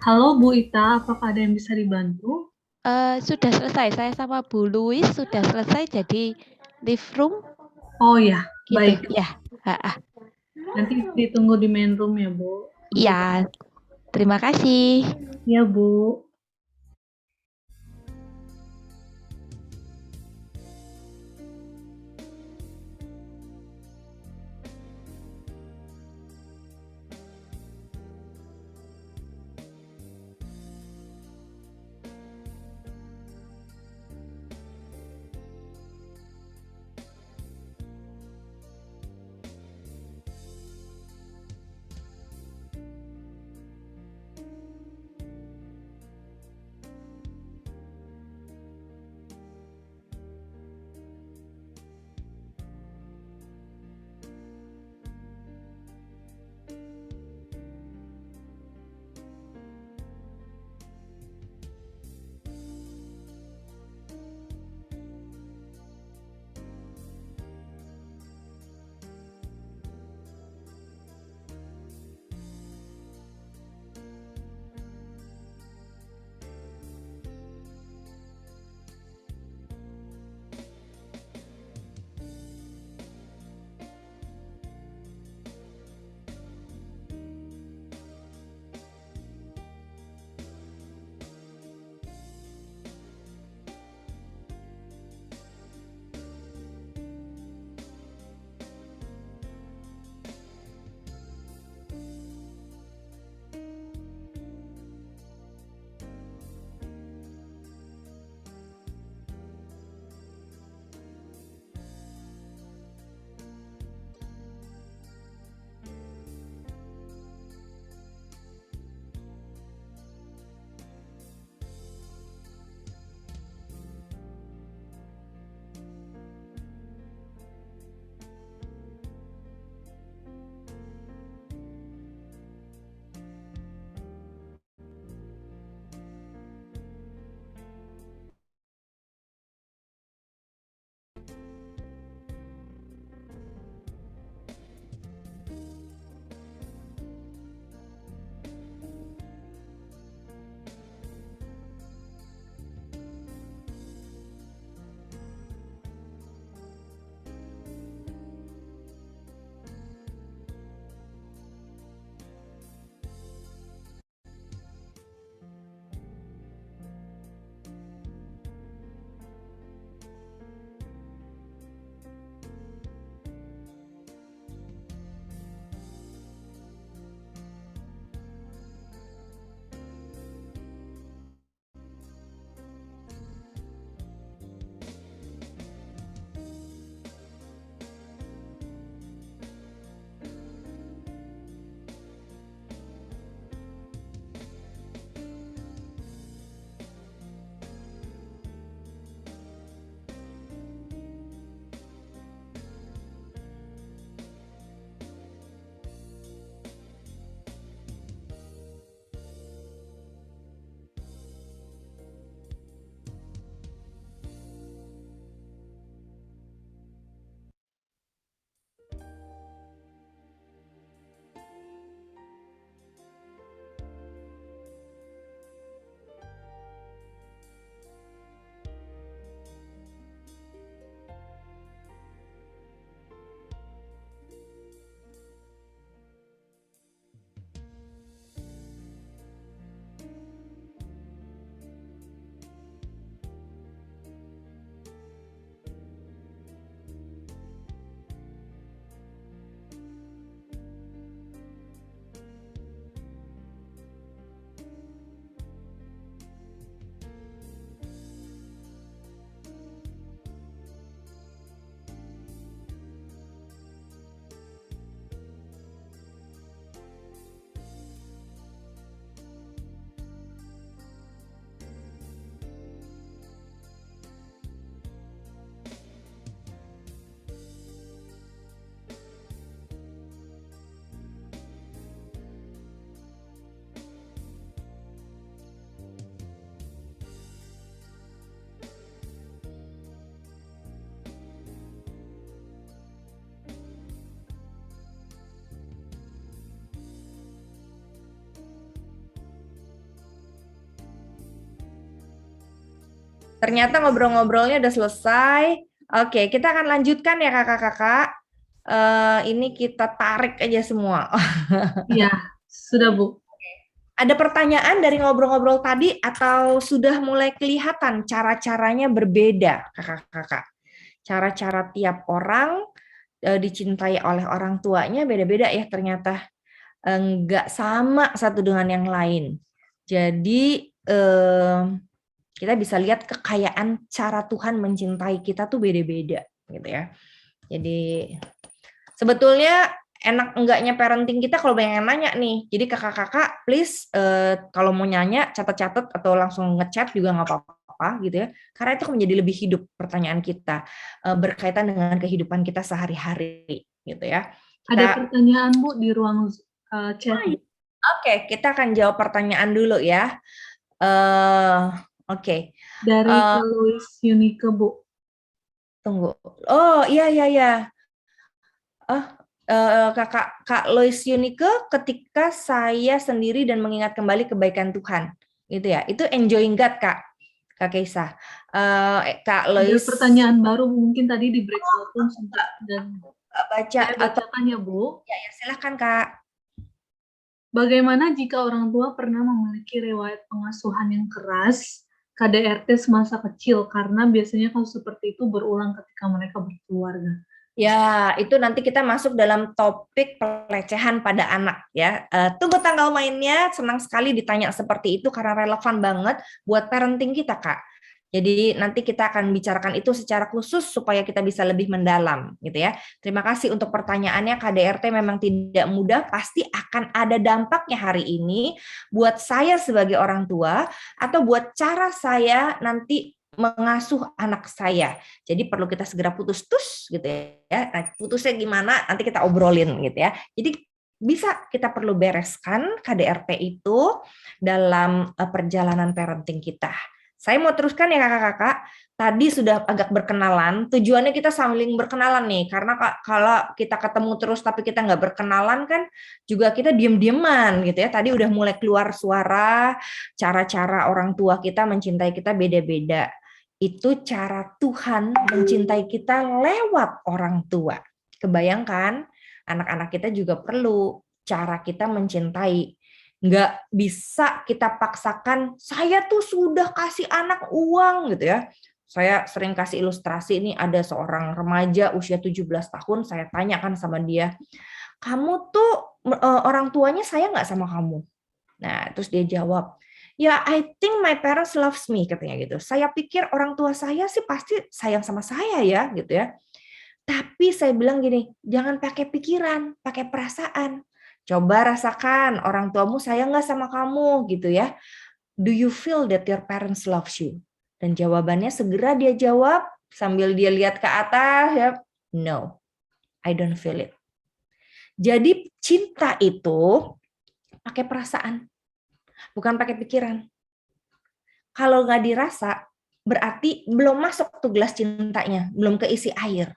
Halo Bu Ita, apakah ada yang bisa dibantu? Sudah selesai, saya sama Bu Louis sudah selesai jadi live room Oh ya, gitu baik. ya. Nanti ditunggu di main room ya Bu. Ya, terima kasih. Ya Bu. Ternyata ngobrol-ngobrolnya udah selesai. Oke, kita akan lanjutkan ya kakak-kakak. Ini kita tarik aja semua. Iya, sudah Bu. Ada pertanyaan dari ngobrol-ngobrol tadi atau sudah mulai kelihatan cara-caranya berbeda, kakak-kakak? Cara-cara tiap orang dicintai oleh orang tuanya beda-beda ya ternyata. Nggak sama satu dengan yang lain. Jadi kita bisa lihat kekayaan cara Tuhan mencintai kita tuh beda-beda gitu ya. Jadi sebetulnya enak enggaknya parenting kita kalau banyak yang nanya nih. Jadi kakak-kakak please kalau mau nanya catat-catat atau langsung ngechat juga nggak apa-apa gitu ya. Karena itu akan menjadi lebih hidup pertanyaan kita berkaitan dengan kehidupan kita sehari-hari gitu ya. Ada pertanyaan Bu di ruang chat. Oke, kita akan jawab pertanyaan dulu ya. Oke. Dari Louis Yunike Bu. Tunggu. Oh iya. Kak Lois Yunike, ketika saya sendiri dan mengingat kembali kebaikan Tuhan, gitu ya. Itu enjoying God, Kak Keisa. Kak Lois. Ada pertanyaan baru mungkin tadi di breakout room sempat dan baca atau tanya Bu. Ya, silakan Kak. Bagaimana jika orang tua pernah memiliki riwayat pengasuhan yang keras, KDRT semasa kecil, karena biasanya kalau seperti itu berulang ketika mereka berkeluarga? Ya, itu nanti kita masuk dalam topik pelecehan pada anak ya. Tunggu tanggal mainnya, senang sekali ditanya seperti itu karena relevan banget buat parenting kita, Kak. Jadi nanti kita akan bicarakan itu secara khusus supaya kita bisa lebih mendalam gitu ya. Terima kasih untuk pertanyaannya. KDRT memang tidak mudah, pasti akan ada dampaknya hari ini buat saya sebagai orang tua atau buat cara saya nanti mengasuh anak saya. Jadi perlu kita segera putus gitu ya. Nah, putusnya gimana nanti kita obrolin gitu ya. Jadi bisa kita perlu bereskan KDRT itu dalam perjalanan parenting kita. Saya mau teruskan ya kakak-kakak. Tadi sudah agak berkenalan. Tujuannya kita saling berkenalan nih. Karena kalau kita ketemu terus tapi kita nggak berkenalan kan juga kita diem-dieman gitu ya. Tadi udah mulai keluar suara, cara-cara orang tua kita mencintai kita beda-beda. Itu cara Tuhan mencintai kita lewat orang tua. Kebayangkan anak-anak kita juga perlu cara kita mencintai. Nggak bisa kita paksakan, saya tuh sudah kasih anak uang gitu ya. Saya sering kasih ilustrasi, ini ada seorang remaja usia 17 tahun, saya tanyakan sama dia, kamu tuh orang tuanya sayang nggak sama kamu? Nah, terus dia jawab, ya I think my parents loves me, katanya gitu. Saya pikir orang tua saya sih pasti sayang sama saya ya, gitu ya. Tapi saya bilang gini, jangan pakai pikiran, pakai perasaan. Coba rasakan orang tuamu sayang nggak sama kamu gitu ya. Do you feel that your parents loves you? Dan jawabannya segera dia jawab sambil dia lihat ke atas ya, no, I don't feel it. Jadi cinta itu pakai perasaan, bukan pakai pikiran. Kalau nggak dirasa, berarti belum masuk tuh gelas cintanya, belum keisi air.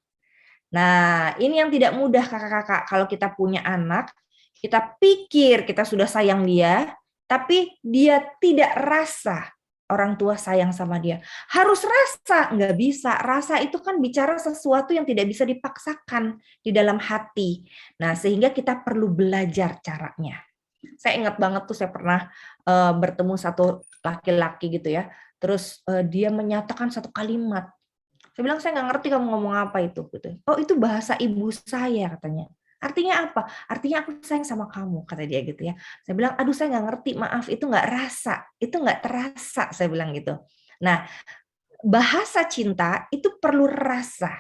Nah, ini yang tidak mudah kakak-kakak. Kalau kita punya anak, kita pikir kita sudah sayang dia, tapi dia tidak rasa orang tua sayang sama dia. Harus rasa, nggak bisa. Rasa itu kan bicara sesuatu yang tidak bisa dipaksakan di dalam hati. Nah, sehingga kita perlu belajar caranya. Saya ingat banget tuh saya pernah bertemu satu laki-laki gitu ya. Terus dia menyatakan satu kalimat. Saya bilang, saya nggak ngerti kamu ngomong apa itu. Gitu. Oh, itu bahasa ibu saya katanya. Artinya apa? Artinya aku sayang sama kamu, kata dia gitu ya. Saya bilang, aduh saya nggak ngerti, maaf, itu nggak rasa, itu nggak terasa, saya bilang gitu. Nah, bahasa cinta itu perlu rasa.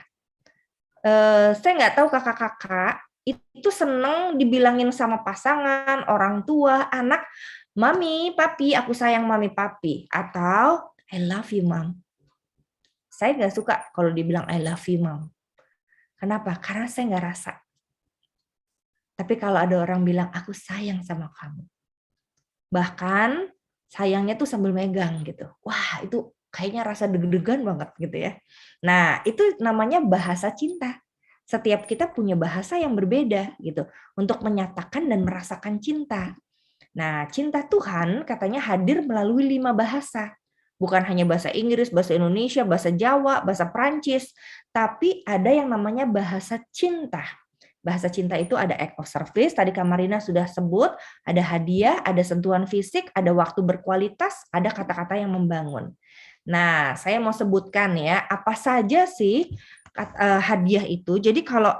Saya nggak tahu kakak-kakak itu seneng dibilangin sama pasangan, orang tua, anak, mami, papi, aku sayang mami, papi, atau I love you, mom. Saya nggak suka kalau dibilang I love you, mom. Kenapa? Karena saya nggak rasa. Tapi kalau ada orang bilang, aku sayang sama kamu. Bahkan sayangnya tuh sambil megang gitu. Wah, itu kayaknya rasa deg-degan banget gitu ya. Nah, itu namanya bahasa cinta. Setiap kita punya bahasa yang berbeda gitu. Untuk menyatakan dan merasakan cinta. Nah, cinta Tuhan katanya hadir melalui 5 bahasa. Bukan hanya bahasa Inggris, bahasa Indonesia, bahasa Jawa, bahasa Prancis, tapi ada yang namanya bahasa cinta. Bahasa cinta itu ada act of service, tadi Kak Marina sudah sebut, ada hadiah, ada sentuhan fisik, ada waktu berkualitas, ada kata-kata yang membangun. Nah, saya mau sebutkan ya, apa saja sih hadiah itu. Jadi kalau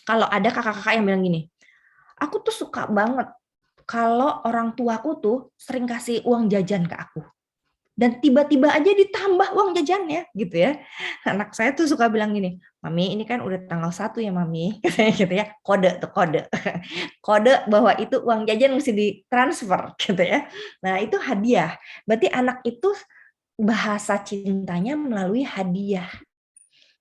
ada kakak-kakak yang bilang gini, aku tuh suka banget kalau orang tuaku tuh sering kasih uang jajan ke aku. Dan tiba-tiba aja ditambah uang jajannya gitu ya. Anak saya tuh suka bilang gini, Mami ini kan udah tanggal 1 ya Mami, katanya gitu ya, kode tuh kode. Kode bahwa itu uang jajan mesti ditransfer gitu ya. Nah itu hadiah, berarti anak itu bahasa cintanya melalui hadiah.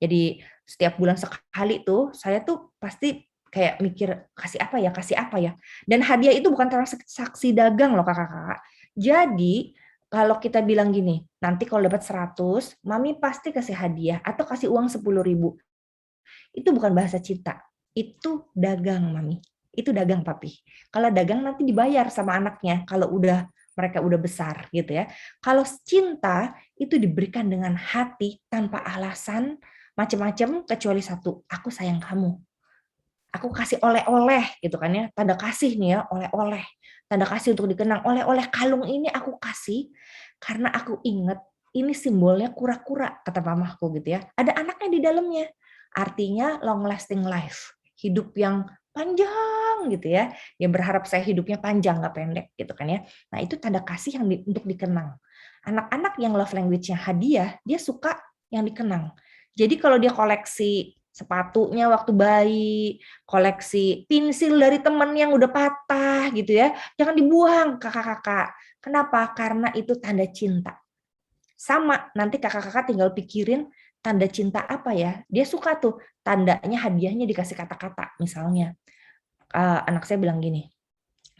Jadi setiap bulan sekali tuh saya tuh pasti kayak mikir kasih apa ya. Dan hadiah itu bukan transaksi dagang loh kakak-kakak. Jadi kalau kita bilang gini, nanti kalau dapat 100, Mami pasti kasih hadiah atau kasih uang 10.000. Itu bukan bahasa cinta. Itu dagang, Mami. Itu dagang, Papi. Kalau dagang nanti dibayar sama anaknya kalau mereka udah besar gitu ya. Kalau cinta itu diberikan dengan hati tanpa alasan macam-macam kecuali satu, aku sayang kamu. Aku kasih oleh-oleh gitu kan ya, tanda kasih nih ya, oleh-oleh. Tanda kasih untuk dikenang, oleh-oleh kalung ini aku kasih karena aku ingat ini simbolnya kura-kura kata mamaku gitu ya. Ada anaknya di dalamnya. Artinya long lasting life, hidup yang panjang gitu ya. Ya berharap saya hidupnya panjang nggak pendek gitu kan ya. Nah, itu tanda kasih yang untuk dikenang. Anak-anak yang love language-nya hadiah, dia suka yang dikenang. Jadi kalau dia koleksi sepatunya waktu bayi, koleksi pensil dari teman yang udah patah gitu ya, jangan dibuang kakak-kakak. Kenapa? Karena itu tanda cinta. Sama, nanti kakak-kakak tinggal pikirin tanda cinta apa ya. Dia suka tuh tandanya hadiahnya dikasih kata-kata. Misalnya, anak saya bilang gini,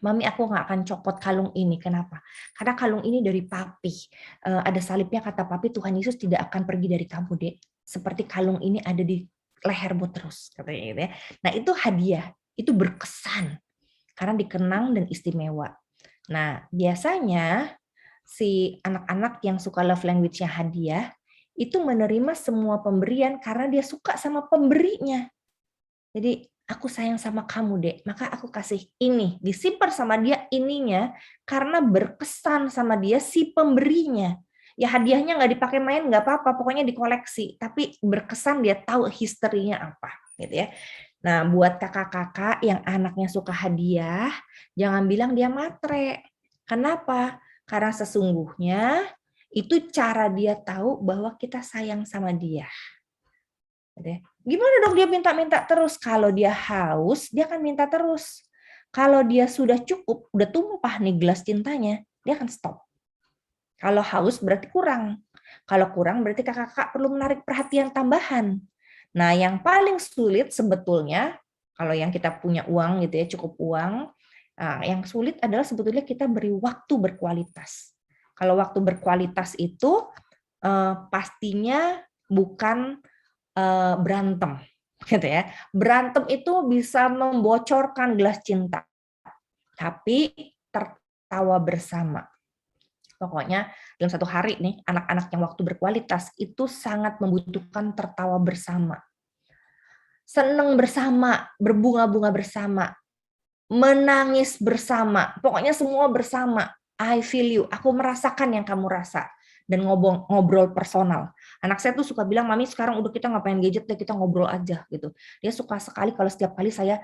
Mami aku nggak akan copot kalung ini. Kenapa? Karena kalung ini dari papi. Ada salibnya kata papi, Tuhan Yesus tidak akan pergi dari kamu, Dek. Seperti kalung ini ada di lehermu terus, katanya gitu ya. Nah itu hadiah, itu berkesan karena dikenang dan istimewa. Nah biasanya si anak-anak yang suka love language-nya hadiah itu menerima semua pemberian karena dia suka sama pemberinya. Jadi aku sayang sama kamu, Dek, maka aku kasih ini, disimpan sama dia ininya karena berkesan sama dia si pemberinya. Ya hadiahnya nggak dipakai main nggak apa-apa, pokoknya dikoleksi, tapi berkesan dia tahu historinya apa, gitu ya. Nah, buat kakak-kakak yang anaknya suka hadiah, jangan bilang dia matre. Kenapa? Karena sesungguhnya itu cara dia tahu bahwa kita sayang sama dia. Gimana dong dia minta-minta terus? Kalau dia haus, dia akan minta terus. Kalau dia sudah cukup, udah tumpah nih gelas cintanya, dia akan stop. Kalau haus berarti kurang. Kalau kurang berarti kakak-kakak perlu menarik perhatian tambahan. Nah, yang paling sulit sebetulnya, kalau yang kita punya uang gitu ya, cukup uang, yang sulit adalah sebetulnya kita beri waktu berkualitas. Kalau waktu berkualitas itu pastinya bukan berantem, gitu ya. Berantem itu bisa membocorkan gelas cinta, tapi tertawa bersama. Pokoknya dalam satu hari nih, anak-anak yang waktu berkualitas itu sangat membutuhkan tertawa bersama. Senang bersama, berbunga-bunga bersama, menangis bersama, pokoknya semua bersama. I feel you, aku merasakan yang kamu rasa. Dan ngobrol personal. Anak saya tuh suka bilang, Mami sekarang udah kita ngapain gadget deh, kita ngobrol aja gitu. Dia suka sekali kalau setiap kali saya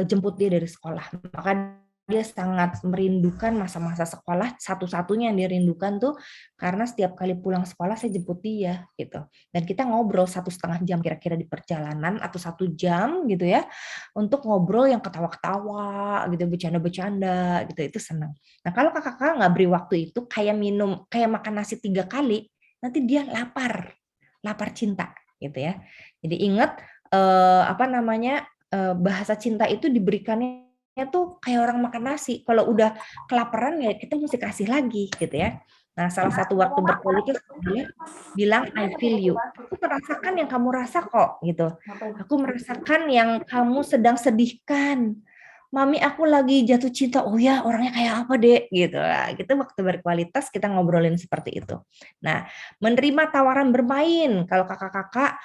jemput dia dari sekolah. Maka dia sangat merindukan masa-masa sekolah, satu-satunya yang dia rindukan tuh karena setiap kali pulang sekolah saya jemput dia gitu. Dan kita ngobrol 1,5 jam kira-kira di perjalanan atau 1 jam gitu ya, untuk ngobrol yang ketawa-ketawa gitu, bercanda-bercanda gitu, itu senang. Nah kalau kakak-kakak nggak beri waktu itu, kayak makan nasi 3 kali, nanti dia lapar cinta gitu ya. Jadi ingat bahasa cinta itu diberikannya tuh kayak orang makan nasi. Kalau udah kelaparan ya kita mesti kasih lagi gitu ya. Nah, salah satu waktu berkualitas adalah bilang I feel you. Aku merasakan yang kamu rasa kok gitu. Aku merasakan yang kamu sedang sedihkan. Mami aku lagi jatuh cinta. Oh ya, orangnya kayak apa, Dek? Gitu lah. Gitu waktu berkualitas kita ngobrolin seperti itu. Nah, menerima tawaran bermain. Kalau kakak-kakak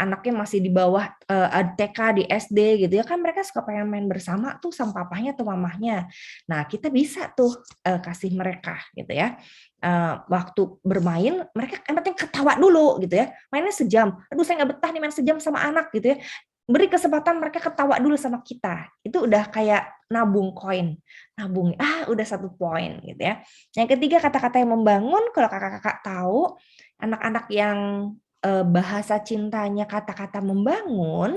anaknya masih di bawah TK di SD gitu ya, kan mereka suka pengen main bersama tuh sama papahnya atau mamahnya. Nah, kita bisa tuh kasih mereka gitu ya. Waktu bermain mereka yang penting ketawa dulu gitu ya. Mainnya sejam. Aduh, saya nggak betah nih main sejam sama anak gitu ya. Beri kesempatan mereka ketawa dulu sama kita. Itu udah kayak nabung koin. Nabung, udah 1 poin gitu ya. Yang ketiga, kata-kata yang membangun. Kalau kakak-kakak tahu, anak-anak yang bahasa cintanya kata-kata membangun,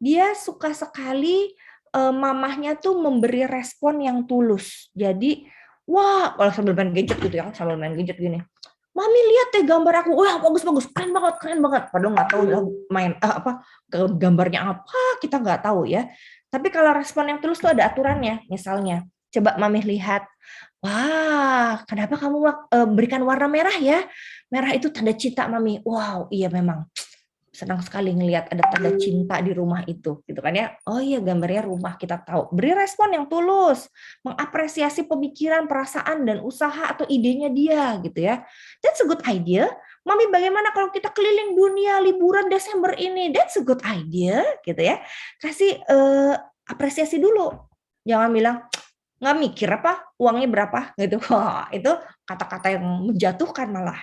dia suka sekali mamahnya tuh memberi respon yang tulus. Jadi, wah, kalau sambil main gadget gitu ya, sambil main gadget gini. Mami lihat deh gambar aku, wah bagus, keren banget. Padahal nggak tahu main gambarnya apa, kita nggak tahu ya. Tapi kalau respon yang tulus tuh ada aturannya. Misalnya, coba Mami lihat, wah, kenapa kamu berikan warna merah ya? Merah itu tanda cinta Mami. Wow, iya memang. Senang sekali ngelihat ada tanda cinta di rumah itu, gitu kan ya. Oh iya, gambarnya rumah, kita tahu. Beri respon yang tulus, mengapresiasi pemikiran, perasaan dan usaha atau idenya dia, gitu ya. That's a good idea. Mami, bagaimana kalau kita keliling dunia liburan Desember ini? That's a good idea, gitu ya. Kasih apresiasi dulu. Jangan bilang nggak mikir apa, uangnya berapa, gitu. Wah, itu kata-kata yang menjatuhkan malah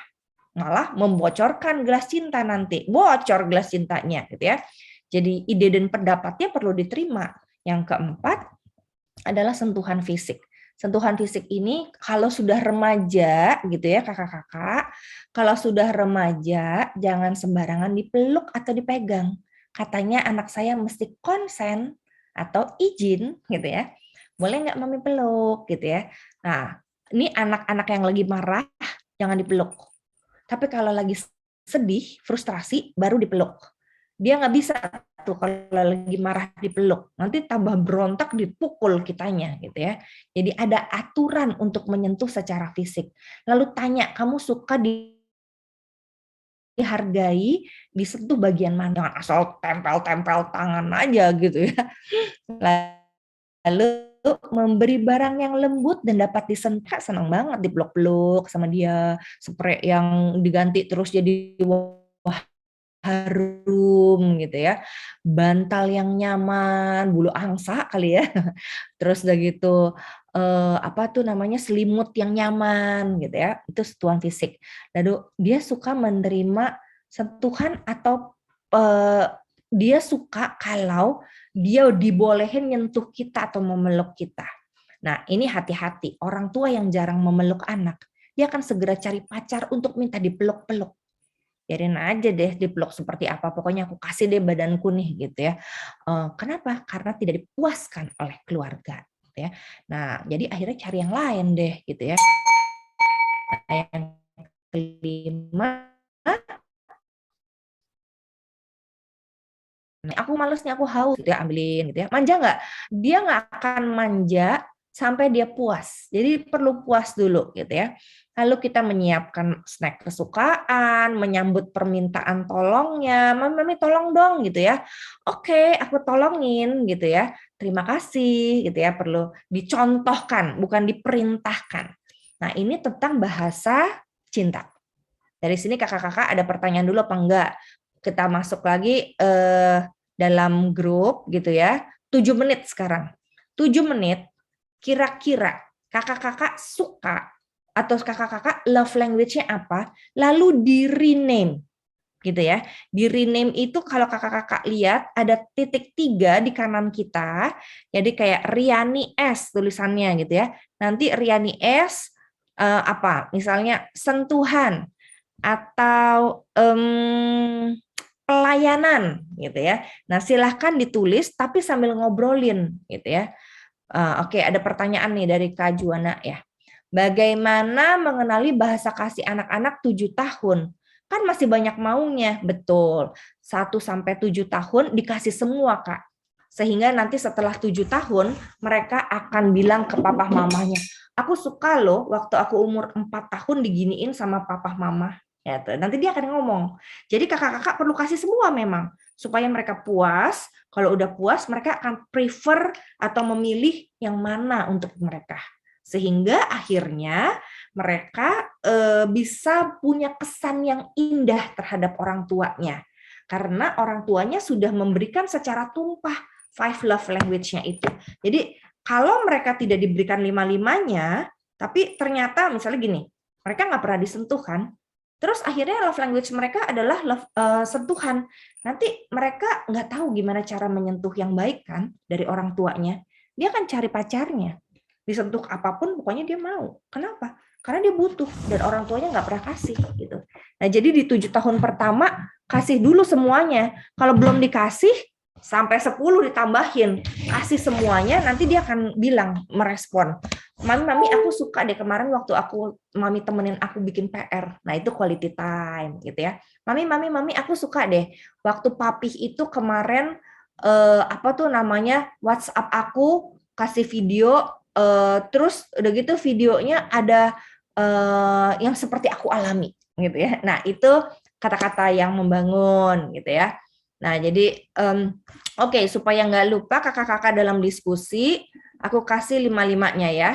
membocorkan gelas cinta nanti, bocor gelas cintanya gitu ya. Jadi ide dan pendapatnya perlu diterima. Yang keempat adalah sentuhan fisik. Sentuhan fisik ini kalau sudah remaja gitu ya kakak-kakak, kalau sudah remaja jangan sembarangan dipeluk atau dipegang. Katanya anak saya mesti konsen atau izin gitu ya. Boleh nggak Mami peluk gitu ya. Nah, ini anak-anak yang lagi marah jangan dipeluk. Tapi kalau lagi sedih, frustrasi, baru dipeluk. Dia nggak bisa tuh kalau lagi marah dipeluk. Nanti tambah berontak, dipukul kitanya gitu ya. Jadi ada aturan untuk menyentuh secara fisik. Lalu tanya, kamu suka dihargai, disentuh bagian mana? Jangan asal tempel-tempel tangan aja gitu ya. Lalu memberi barang yang lembut dan dapat disentuh, senang banget dipeluk-peluk sama dia, spray yang diganti terus jadi harum gitu ya, bantal yang nyaman, bulu angsa kali ya, terus udah gitu apa tuh namanya selimut yang nyaman gitu ya, itu sentuhan fisik. Lalu dia suka menerima sentuhan atau dia suka kalau dia dibolehin nyentuh kita atau memeluk kita. Nah, ini hati-hati. Orang tua yang jarang memeluk anak, dia akan segera cari pacar untuk minta dipeluk-peluk. Biarin aja deh dipeluk seperti apa. Pokoknya aku kasih deh badanku nih gitu ya. Kenapa? Karena tidak dipuaskan oleh keluarga. Gitu ya. Nah, jadi akhirnya cari yang lain deh gitu ya. Nah, yang kelima, aku males nih, aku haus, gitu ya, ambilin gitu ya. Manja nggak? Dia nggak akan manja sampai dia puas. Jadi perlu puas dulu gitu ya. Lalu kita menyiapkan snack kesukaan, menyambut permintaan tolongnya, mami tolong dong gitu ya. Oke, aku tolongin gitu ya. Terima kasih gitu ya. Perlu dicontohkan, bukan diperintahkan. Nah, ini tentang bahasa cinta. Dari sini kakak-kakak ada pertanyaan dulu apa enggak? Kita masuk lagi dalam grup gitu ya. 7 menit sekarang. 7 menit kira-kira kakak-kakak suka atau kakak-kakak love language-nya apa? Lalu di-rename gitu ya. Di-rename itu kalau kakak-kakak lihat ada titik 3 di kanan kita. Jadi kayak Riani S tulisannya gitu ya. Nanti Riani S apa? Misalnya sentuhan atau pelayanan gitu ya. Nah, silahkan ditulis tapi sambil ngobrolin gitu ya. Oke, ada pertanyaan nih dari Kak Juwana ya. Bagaimana mengenali bahasa kasih anak-anak 7 tahun? Kan masih banyak maunya, betul. 1 sampai 7 tahun dikasih semua, Kak. Sehingga nanti setelah 7 tahun mereka akan bilang ke papa mamanya, aku suka loh waktu aku umur 4 tahun diginiin sama papa mama. Ya, nanti dia akan ngomong. Jadi kakak-kakak perlu kasih semua memang supaya mereka puas. Kalau udah puas, mereka akan prefer atau memilih yang mana untuk mereka. Sehingga akhirnya mereka bisa punya kesan yang indah terhadap orang tuanya. Karena orang tuanya sudah memberikan secara tumpah 5 love language-nya itu. Jadi kalau mereka tidak diberikan 5-5-nya, tapi ternyata misalnya gini, mereka nggak pernah disentuh kan, terus akhirnya love language mereka adalah sentuhan. Nanti mereka nggak tahu gimana cara menyentuh yang baik kan dari orang tuanya. Dia akan cari pacarnya. Disentuh apapun pokoknya dia mau. Kenapa? Karena dia butuh dan orang tuanya nggak pernah kasih gitu. Nah jadi di 7 tahun pertama kasih dulu semuanya. Kalau belum dikasih sampai 10 ditambahin, kasih semuanya, nanti dia akan bilang, merespon, mami aku suka deh kemarin waktu mami temenin aku bikin PR. Nah itu quality time gitu ya. Mami aku suka deh waktu papih itu kemarin WhatsApp aku kasih video, terus udah gitu videonya ada yang seperti aku alami gitu ya. Nah itu kata-kata yang membangun gitu ya. Nah, jadi oke, supaya nggak lupa kakak-kakak dalam diskusi, aku kasih 5-5-nya ya.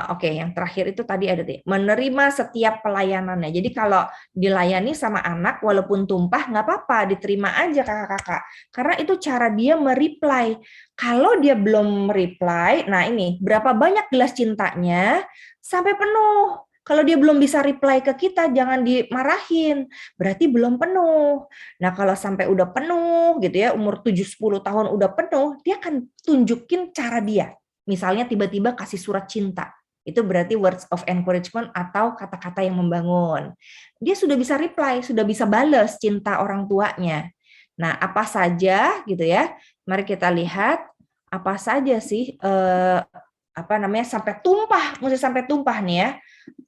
Oke, yang terakhir itu tadi ada menerima setiap pelayanannya. Jadi kalau dilayani sama anak, walaupun tumpah, nggak apa-apa, diterima aja kakak-kakak. Karena itu cara dia mereply. Kalau dia belum mereply, nah ini, berapa banyak gelas cintanya, sampai penuh. Kalau dia belum bisa reply ke kita, jangan dimarahin. Berarti belum penuh. Nah, kalau sampai udah penuh gitu ya, umur 7-10 tahun udah penuh, dia akan tunjukin cara dia. Misalnya tiba-tiba kasih surat cinta. Itu berarti words of encouragement atau kata-kata yang membangun. Dia sudah bisa reply, sudah bisa balas cinta orang tuanya. Nah, apa saja gitu ya? Mari kita lihat apa saja sih sampai tumpah, mesti sampai tumpah nih ya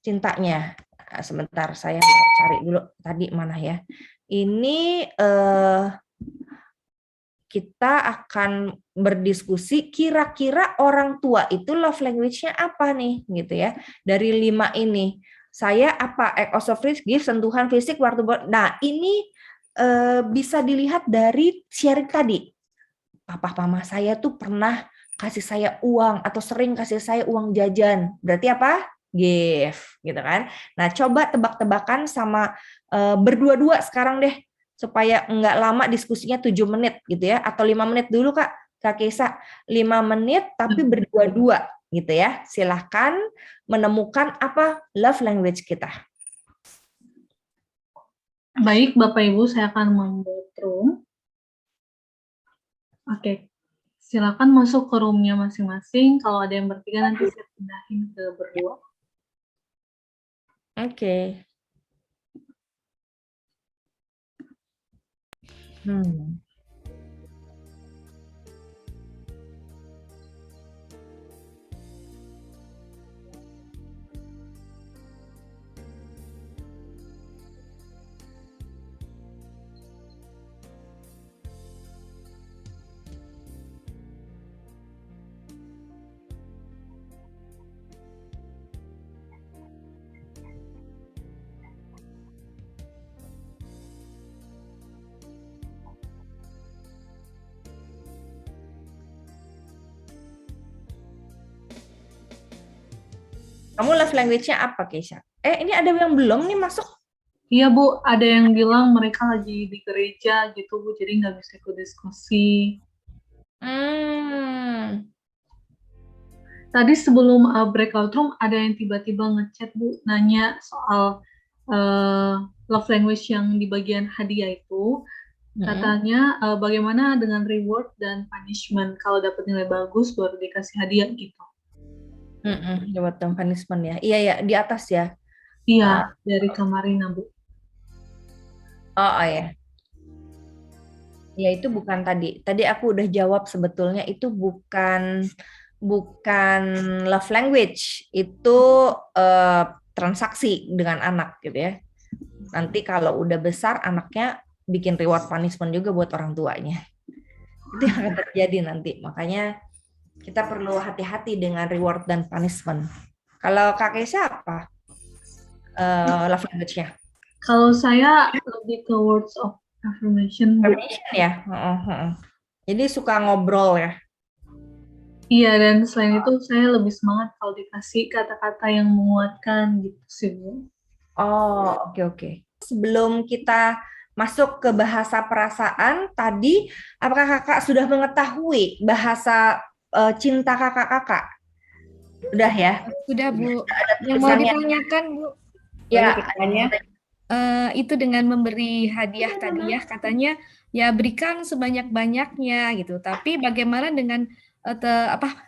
cintanya. Sebentar saya cari dulu tadi mana ya. Ini kita akan berdiskusi kira-kira orang tua itu love language-nya apa nih gitu ya. Dari 5 ini. Saya apa? Acts of gift, sentuhan fisik, waktu. Nah, ini bisa dilihat dari sharing tadi. Papa mama saya tuh pernah kasih saya uang atau sering kasih saya uang jajan. Berarti apa? Gift, gitu kan. Nah, coba tebak-tebakan sama berdua-dua sekarang deh, supaya nggak lama diskusinya 7 menit gitu ya, atau 5 menit dulu Kak Kesa, 5 menit tapi berdua-dua gitu ya. Silahkan menemukan apa love language kita. Baik, Bapak Ibu, saya akan membuat room. Oke, silakan masuk ke roomnya masing-masing. Kalau ada yang bertiga nanti saya pindahin ke berdua. Oke. Kamu love language-nya apa, Keisha? Ini ada yang belum nih masuk? Iya, Bu. Ada yang bilang mereka lagi di gereja gitu, Bu. Jadi nggak bisa ikut diskusi. Tadi sebelum breakout room, ada yang tiba-tiba ngechat, Bu. Nanya soal love language yang di bagian hadiah itu. Katanya bagaimana dengan reward dan punishment. Kalau dapat nilai bagus, baru dikasih hadiah gitu. Reward dan punishment ya. Iya ya, di atas ya. Iya, dari Kamarina, Bu. Oh ya. Ya itu bukan tadi. Tadi aku udah jawab sebetulnya itu bukan love language. Itu transaksi dengan anak gitu ya. Nanti kalau udah besar anaknya bikin reward punishment juga buat orang tuanya. Itu yang akan terjadi nanti. Makanya kita perlu hati-hati dengan reward dan punishment. Kalau Kak Keisha apa love language-nya? Kalau saya lebih ke words of affirmation, Bu. Affirmation ya. Jadi suka ngobrol ya. Iya, dan selain itu saya lebih semangat kalau dikasih kata-kata yang menguatkan gitu sih, Bu. Oh, oke. Sebelum kita masuk ke bahasa perasaan, tadi apakah kakak sudah mengetahui bahasa cinta kakak-kakak? Udah ya? Sudah, Bu. Ada Yang mau tulisannya. ditanyakan, Bu, Ya, itu dengan memberi hadiah tadi ya, katanya ya berikan sebanyak-banyaknya gitu. Tapi bagaimana dengan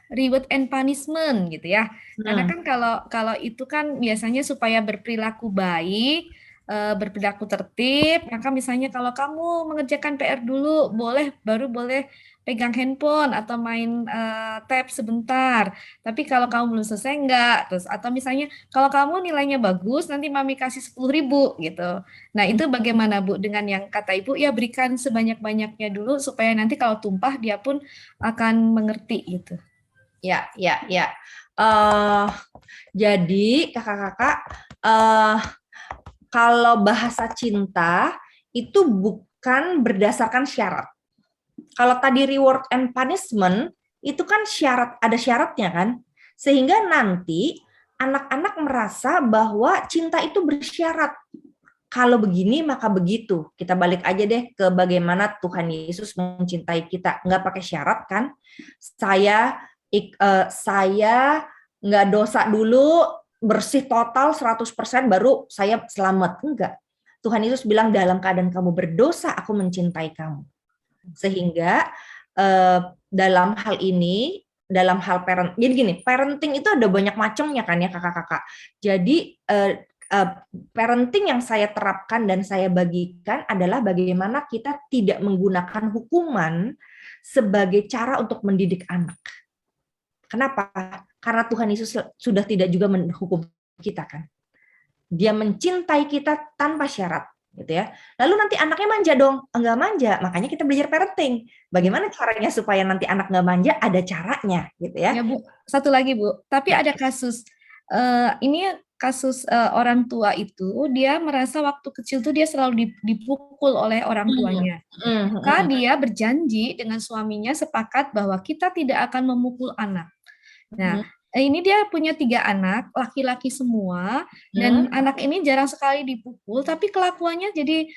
reward and punishment gitu ya? Karena kan kalau itu kan biasanya supaya berperilaku baik, berperilaku tertib. Maka misalnya kalau kamu mengerjakan PR dulu, baru boleh pegang handphone atau main tab sebentar. Tapi kalau kamu belum selesai enggak, terus atau misalnya kalau kamu nilainya bagus, nanti mami kasih 10.000 gitu. Nah, itu bagaimana Bu dengan yang kata Ibu, ya berikan sebanyak-banyaknya dulu supaya nanti kalau tumpah dia pun akan mengerti gitu. Ya. Jadi kakak-kakak, kalau bahasa cinta itu bukan berdasarkan syarat. Kalau tadi reward and punishment, itu kan ada syaratnya kan? Sehingga nanti anak-anak merasa bahwa cinta itu bersyarat. Kalau begini maka begitu. Kita balik aja deh ke bagaimana Tuhan Yesus mencintai kita. Nggak pakai syarat kan? Saya nggak dosa dulu, bersih total 100% baru saya selamat. Enggak. Tuhan Yesus bilang dalam keadaan kamu berdosa, aku mencintai kamu. Sehingga dalam hal ini, dalam hal jadi gini, parenting itu ada banyak macamnya kan ya kakak-kakak. Jadi parenting yang saya terapkan dan saya bagikan adalah bagaimana kita tidak menggunakan hukuman sebagai cara untuk mendidik anak. Kenapa? Karena Tuhan Yesus sudah tidak juga menghukum kita kan. Dia mencintai kita tanpa syarat. Gitu ya. Lalu nanti anaknya manja dong, enggak manja, makanya kita belajar parenting. Bagaimana caranya supaya nanti anak enggak manja? Ada caranya, gitu ya. Ya Bu, satu lagi Bu, tapi ada kasus ini kasus orang tua itu dia merasa waktu kecil tuh dia selalu dipukul oleh orang tuanya. Maka dia berjanji dengan suaminya sepakat bahwa kita tidak akan memukul anak. Nah, ini dia punya 3 anak, laki-laki semua, dan anak ini jarang sekali dipukul, tapi kelakuannya jadi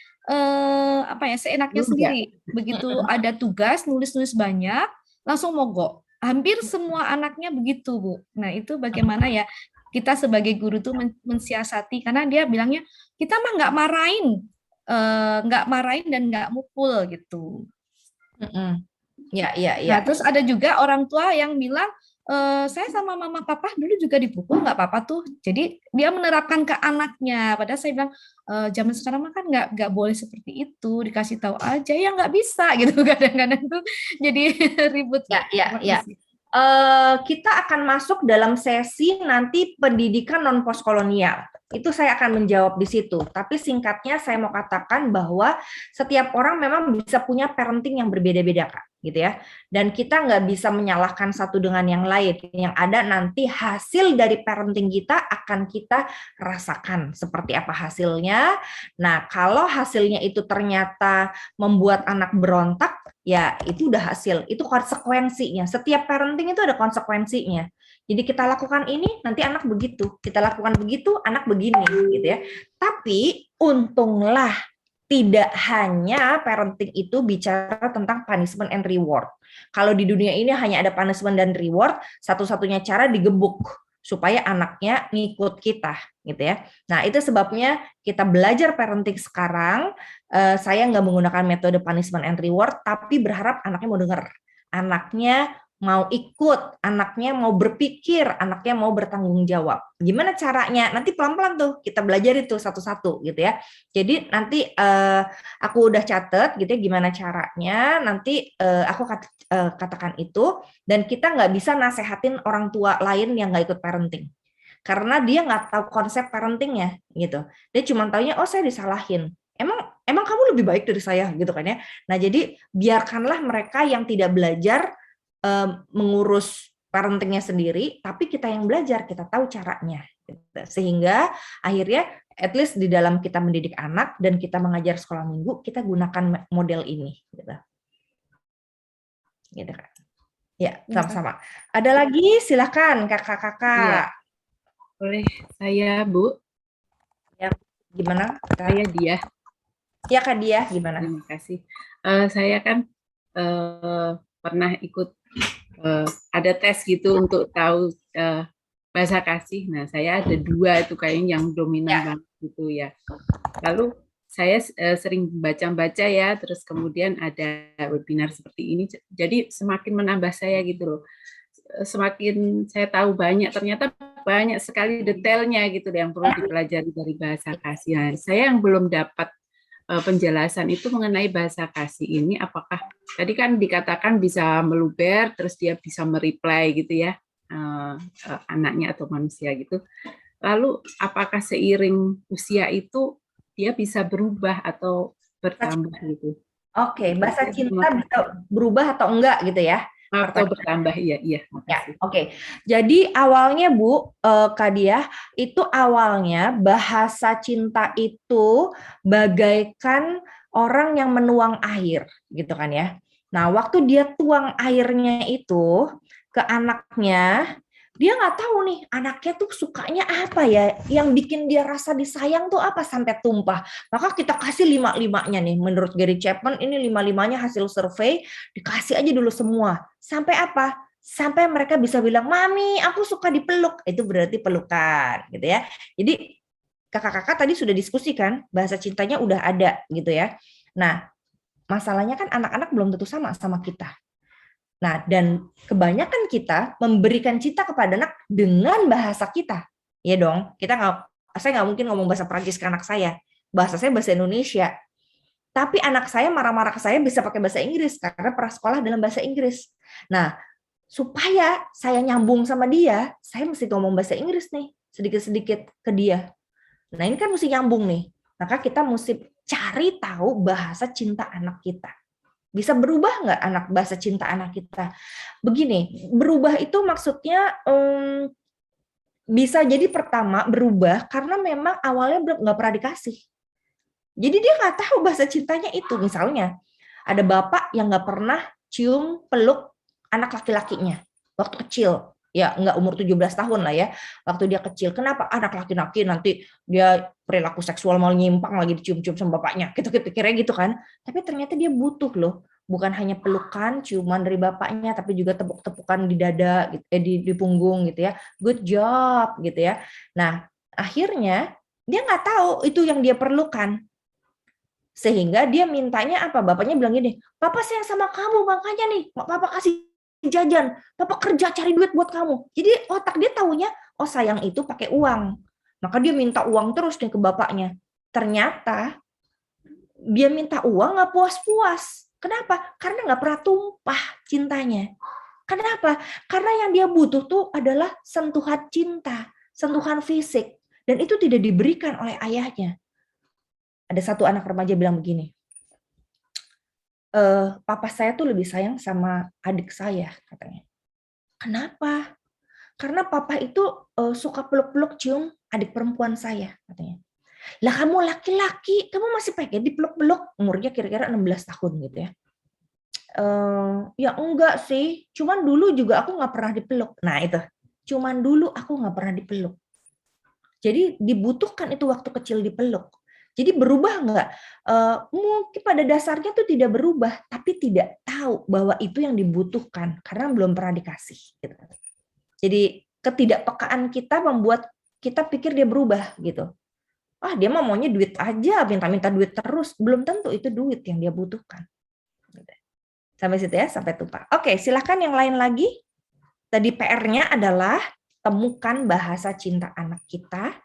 seenaknya sendiri. Begitu ada tugas, nulis-nulis banyak, langsung mogok. Hampir semua anaknya begitu, Bu. Nah, itu bagaimana ya kita sebagai guru tuh mensiasati, karena dia bilangnya kita mah nggak marahin dan nggak mukul gitu. Ya. Nah, terus ada juga orang tua yang bilang, saya sama mama papa dulu juga dipukul, nggak apa-apa tuh. Jadi dia menerapkan ke anaknya. Padahal saya bilang, zaman sekarang mah kan nggak boleh seperti itu, dikasih tahu aja, ya nggak bisa gitu. Kadang-kadang tuh jadi ribut. Ya. Kita akan masuk dalam sesi nanti pendidikan non postkolonial. Itu saya akan menjawab di situ. Tapi singkatnya saya mau katakan bahwa setiap orang memang bisa punya parenting yang berbeda-beda, Kak, gitu ya. Dan kita nggak bisa menyalahkan satu dengan yang lain. Yang ada nanti hasil dari parenting kita akan kita rasakan seperti apa hasilnya. Nah, kalau hasilnya itu ternyata membuat anak berontak, ya itu udah hasil, itu konsekuensinya. Setiap parenting itu ada konsekuensinya. Jadi kita lakukan ini, nanti anak begitu. Kita lakukan begitu, anak begini, gitu ya. Tapi untunglah tidak hanya parenting itu bicara tentang punishment and reward. Kalau di dunia ini hanya ada punishment dan reward, satu-satunya cara digebuk supaya anaknya ngikut kita, gitu ya. Nah, itu sebabnya kita belajar parenting sekarang. Saya nggak menggunakan metode punishment and reward, tapi berharap anaknya mau dengar, anaknya mau ikut, anaknya mau berpikir, anaknya mau bertanggung jawab. Gimana caranya? Nanti pelan-pelan tuh kita belajar itu satu-satu gitu ya. Jadi nanti aku udah catat gitu ya gimana caranya. Nanti aku katakan itu, dan kita nggak bisa nasehatin orang tua lain yang nggak ikut parenting. Karena dia nggak tahu konsep parentingnya gitu. Dia cuma taunya, oh saya disalahin. Emang kamu lebih baik dari saya gitu kan ya. Nah jadi biarkanlah mereka yang tidak belajar mengurus parentingnya sendiri, tapi kita yang belajar, kita tahu caranya. Sehingga akhirnya at least di dalam kita mendidik anak dan kita mengajar sekolah minggu, kita gunakan model ini. Gitu kan. Ya, sama-sama. Ada lagi? Silakan kakak-kakak. Iya. Boleh saya, Bu? Ya, gimana? Saya Dia. Ya, Kak Dia, gimana? Terima kasih. Saya kan pernah ikut ada tes gitu untuk tahu bahasa kasih. Nah, saya ada 2 itu kayaknya yang dominan banget gitu ya. Lalu saya sering baca-baca ya, terus kemudian ada webinar seperti ini. Jadi semakin menambah saya gitu loh. Semakin saya tahu banyak, ternyata banyak sekali detailnya gitu yang perlu dipelajari dari bahasa kasih. Nah, saya yang belum dapat penjelasan itu mengenai bahasa kasih ini, apakah tadi kan dikatakan bisa meluber, terus dia bisa mereply gitu ya, anaknya atau manusia gitu. Lalu apakah seiring usia itu dia bisa berubah atau bertambah gitu? Oke, bahasa cinta bisa berubah atau enggak gitu ya? Atau bertambah, iya. Ya, oke. Jadi awalnya Bu, Kak Diah, itu awalnya bahasa cinta itu bagaikan orang yang menuang air, gitu kan ya. Nah, waktu dia tuang airnya itu ke anaknya, dia nggak tahu nih anaknya tuh sukanya apa ya, yang bikin dia rasa disayang tuh apa sampai tumpah. Maka kita kasih 5-5-nya nih, menurut Gary Chapman ini 5-5-nya hasil survei, dikasih aja dulu semua. Sampai apa? Sampai mereka bisa bilang, Mami, aku suka dipeluk. Itu berarti pelukan, gitu ya. Jadi kakak-kakak tadi sudah diskusikan, bahasa cintanya udah ada, gitu ya. Nah, masalahnya kan anak-anak belum tentu sama kita. Nah, dan kebanyakan kita memberikan cinta kepada anak dengan bahasa kita. Ya dong, saya nggak mungkin ngomong bahasa Prancis ke anak saya. Bahasa saya bahasa Indonesia. Tapi anak saya marah-marah ke saya bisa pakai bahasa Inggris karena pernah sekolah dalam bahasa Inggris. Nah, supaya saya nyambung sama dia, saya mesti ngomong bahasa Inggris nih, sedikit-sedikit ke dia. Nah, ini kan mesti nyambung nih. Maka kita mesti cari tahu bahasa cinta anak kita. Bisa berubah nggak bahasa cinta anak kita? Begini, berubah itu maksudnya bisa jadi pertama berubah karena memang awalnya nggak pernah dikasih. Jadi dia nggak tahu bahasa cintanya itu. Misalnya ada bapak yang nggak pernah cium peluk anak laki-lakinya waktu kecil. Ya nggak umur 17 tahun lah ya. Waktu dia kecil. Kenapa anak laki-laki nanti dia perilaku seksual mau nyimpang lagi dicium-cium sama bapaknya. Kita pikirnya gitu kan. Tapi ternyata dia butuh loh. Bukan hanya pelukan, ciuman dari bapaknya, tapi juga tepuk-tepukan di dada, gitu, di punggung gitu ya. Good job gitu ya. Nah akhirnya dia nggak tahu itu yang dia perlukan. Sehingga dia mintanya apa? Bapaknya bilang gini, Papa sayang sama kamu, makanya nih, Papa kasih jajan, Papa kerja cari duit buat kamu. Jadi otak dia taunya, oh sayang itu pakai uang. Maka dia minta uang terus nih ke bapaknya. Ternyata dia minta uang nggak puas-puas. Kenapa? Karena nggak pernah tumpah cintanya. Kenapa? Karena yang dia butuh tuh adalah sentuhan cinta, sentuhan fisik. Dan itu tidak diberikan oleh ayahnya. Ada satu anak remaja bilang begini, papa saya tuh lebih sayang sama adik saya, katanya. Kenapa? Karena papa itu suka peluk-peluk cium adik perempuan saya, katanya. Lah kamu laki-laki, kamu masih pengen dipeluk-peluk, umurnya kira-kira 16 tahun gitu ya. Ya enggak sih, cuman dulu juga aku nggak pernah dipeluk. Nah itu, cuman dulu aku nggak pernah dipeluk. Jadi dibutuhkan itu waktu kecil dipeluk. Jadi berubah nggak? Mungkin pada dasarnya tuh tidak berubah, tapi tidak tahu bahwa itu yang dibutuhkan karena belum pernah dikasih. Gitu. Jadi ketidakpekaan kita membuat kita pikir dia berubah gitu. Dia mah maunya duit aja, minta-minta duit terus. Belum tentu itu duit yang dia butuhkan. Sampai situ ya, sampai tumpah. Oke, silahkan yang lain lagi. Tadi PR-nya adalah temukan bahasa cinta anak kita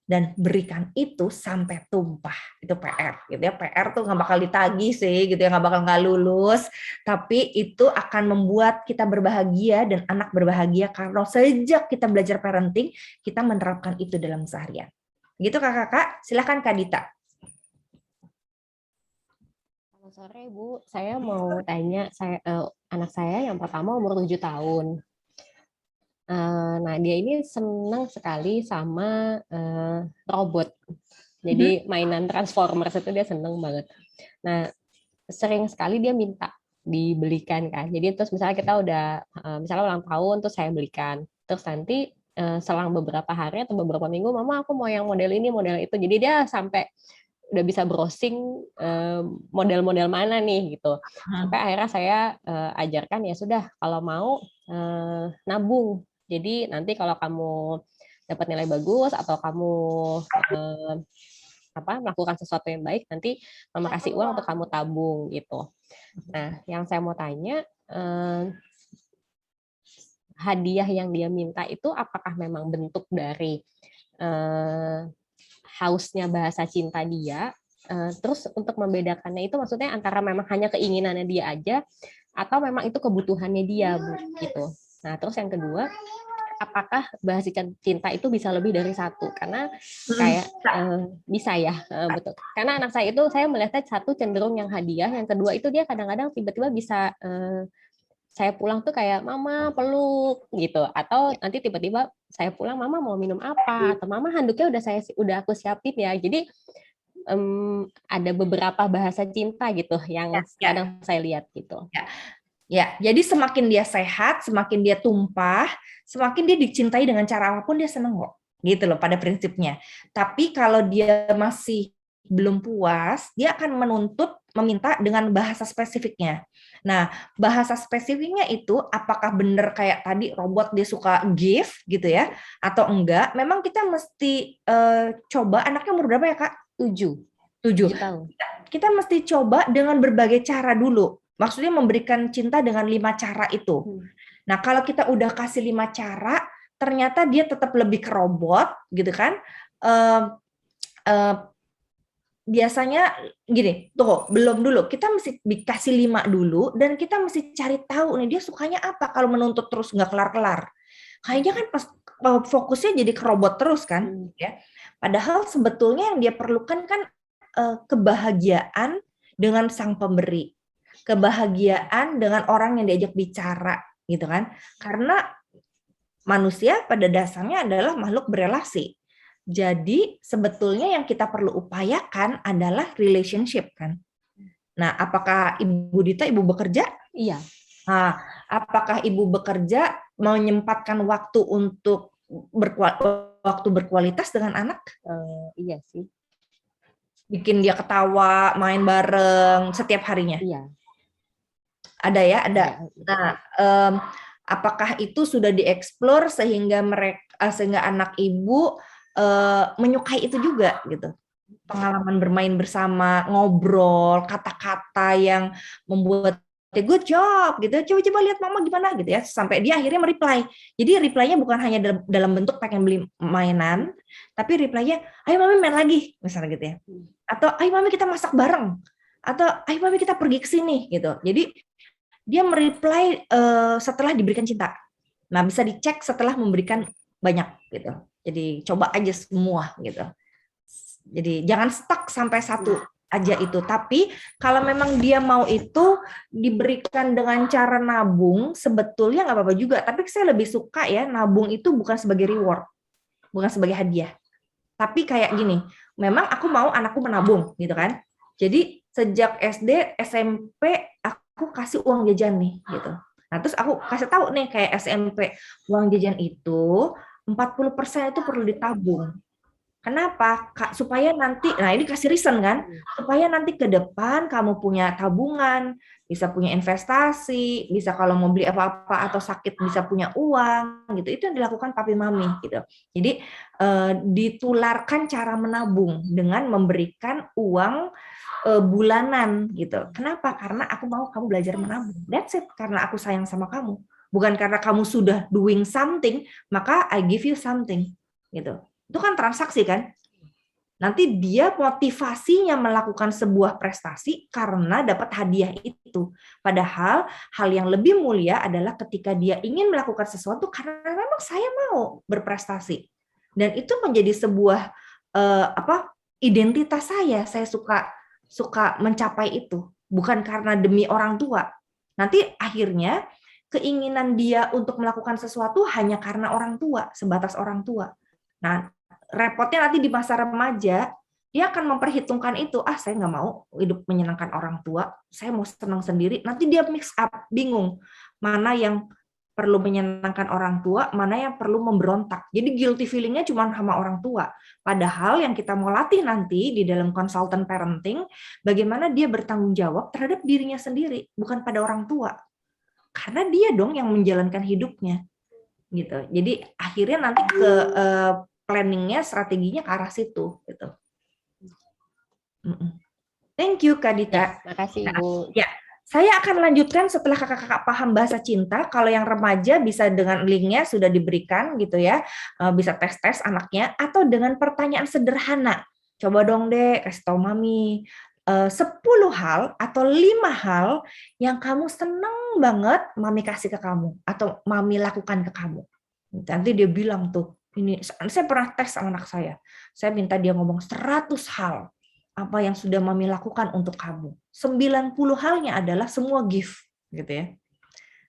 dan berikan itu sampai tumpah. Itu PR gitu ya. PR tuh nggak bakal ditagih sih gitu ya, nggak bakal nggak lulus, tapi itu akan membuat kita berbahagia dan anak berbahagia karena sejak kita belajar parenting kita menerapkan itu dalam seharian. Gitu kakak-kakak, silakan Kak Dita. Selamat sore Bu, saya mau tanya, anak saya yang pertama umur 7 tahun. Nah, dia ini senang sekali sama robot. Jadi mainan Transformers itu dia seneng banget. Nah, sering sekali dia minta dibelikan kan. Jadi terus misalnya kita udah misalnya ulang tahun terus saya belikan. Terus nanti selang beberapa hari atau beberapa minggu, mama aku mau yang model ini, model itu. Jadi dia sampai udah bisa browsing model-model mana nih gitu. Sampai akhirnya saya ajarkan ya sudah kalau mau nabung. Jadi nanti kalau kamu dapat nilai bagus atau kamu melakukan sesuatu yang baik, nanti mama kasih uang untuk kamu tabung gitu. Nah, yang saya mau tanya, hadiah yang dia minta itu apakah memang bentuk dari hausnya bahasa cinta dia? Terus untuk membedakannya itu maksudnya antara memang hanya keinginannya dia aja atau memang itu kebutuhannya dia, Bu, gitu. Nah, terus yang kedua, apakah bahasa cinta itu bisa lebih dari satu? Karena kayak bisa ya, betul. Karena anak saya itu saya melihatnya satu cenderung yang hadiah, yang kedua itu dia kadang-kadang tiba-tiba bisa saya pulang tuh kayak mama peluk gitu, atau nanti tiba-tiba saya pulang mama mau minum apa, atau mama handuknya udah aku siapin ya. Jadi ada beberapa bahasa cinta gitu yang kadang saya lihat gitu. Ya, jadi semakin dia sehat, semakin dia tumpah, semakin dia dicintai dengan cara apapun dia seneng kok. Gitu loh pada prinsipnya. Tapi kalau dia masih belum puas, dia akan meminta dengan bahasa spesifiknya. Nah, bahasa spesifiknya itu apakah benar kayak tadi robot dia suka give gitu ya, atau enggak? Memang kita mesti coba, anaknya umur berapa ya Kak? 7 tahun. Kita mesti coba dengan berbagai cara dulu. Maksudnya memberikan cinta dengan 5 cara itu. Nah, kalau kita udah kasih 5 cara, ternyata dia tetap lebih ke robot, gitu kan? Biasanya gini, tuh belum dulu. Kita mesti dikasih 5 dulu, dan kita mesti cari tahu nih dia sukanya apa. Kalau menuntut terus nggak kelar-kelar, kayaknya kan pas fokusnya jadi ke robot terus kan, ya. Padahal sebetulnya yang dia perlukan kan kebahagiaan dengan sang pemberi. Kebahagiaan dengan orang yang diajak bicara, gitu kan? Karena manusia pada dasarnya adalah makhluk berelasi. Jadi sebetulnya yang kita perlu upayakan adalah relationship kan. Nah, apakah Ibu Dita ibu bekerja? Iya. Nah, apakah ibu bekerja menyempatkan waktu untuk berkualitas dengan anak? Iya sih. Bikin dia ketawa, main bareng setiap harinya? Iya. Ada ya, ada. Nah, apakah itu sudah dieksplor sehingga sehingga anak ibu menyukai itu juga gitu? Pengalaman bermain bersama, ngobrol, kata-kata yang membuat good job gitu. Coba-coba lihat mama gimana gitu ya. Sampai dia akhirnya mereply. Jadi reply-nya bukan hanya dalam bentuk pengen beli mainan, tapi reply-nya, ayo mami main lagi, misalnya gitu ya. Atau ayo mami kita masak bareng. Atau ayo mami kita pergi ke sini gitu. Jadi dia mereply setelah diberikan cinta. Nah, bisa dicek setelah memberikan banyak gitu. Jadi coba aja semua gitu. Jadi jangan stuck sampai satu aja itu. Tapi kalau memang dia mau itu diberikan dengan cara nabung, sebetulnya nggak apa-apa juga. Tapi saya lebih suka ya nabung itu bukan sebagai reward, bukan sebagai hadiah. Tapi kayak gini, memang aku mau anakku menabung gitu kan. Jadi sejak SD, SMP aku kasih uang jajan nih gitu. Nah, terus aku kasih tahu nih kayak SMP, uang jajan itu 40% itu perlu ditabung. Kenapa? Kak, supaya nanti, nah ini kasih reason kan, supaya nanti ke depan kamu punya tabungan, bisa punya investasi, bisa kalau mau beli apa-apa atau sakit bisa punya uang gitu. Itu yang dilakukan papi mami gitu. Jadi ditularkan cara menabung dengan memberikan uang bulanan gitu. Kenapa? Karena aku mau kamu belajar menabung. That's it. Karena aku sayang sama kamu. Bukan karena kamu sudah doing something, maka I give you something gitu. Itu kan transaksi kan? Nanti dia motivasinya melakukan sebuah prestasi karena dapat hadiah itu. Padahal hal yang lebih mulia adalah ketika dia ingin melakukan sesuatu karena memang saya mau berprestasi. Dan itu menjadi sebuah identitas saya. Saya suka mencapai itu, bukan karena demi orang tua. Nanti akhirnya keinginan dia untuk melakukan sesuatu hanya karena orang tua, sebatas orang tua. Nah, repotnya nanti di masa remaja, dia dia akan memperhitungkan itu. Saya nggak mau hidup menyenangkan orang tua, saya mau senang sendiri. Nanti dia mix up, bingung mana yang perlu menyenangkan orang tua, mana yang perlu memberontak. Jadi guilty feeling-nya cuma sama orang tua. Padahal yang kita mau latih nanti di dalam consultant parenting, bagaimana dia bertanggung jawab terhadap dirinya sendiri, bukan pada orang tua. Karena dia dong yang menjalankan hidupnya. Gitu. Jadi akhirnya nanti ke planningnya, strateginya ke arah situ. Gitu. Thank you, Kak Dita. Makasih, Ibu. Ya. Saya akan lanjutkan setelah kakak-kakak paham bahasa cinta. Kalau yang remaja bisa dengan linknya sudah diberikan gitu ya, bisa tes-tes anaknya, atau dengan pertanyaan sederhana. Coba dong deh kasih tahu mami 10 hal atau 5 hal yang kamu seneng banget mami kasih ke kamu atau mami lakukan ke kamu. Nanti dia bilang tuh, ini saya pernah tes sama anak saya minta dia ngomong 100 hal. Apa yang sudah mami lakukan untuk kamu. 90 halnya adalah semua gift, gitu ya.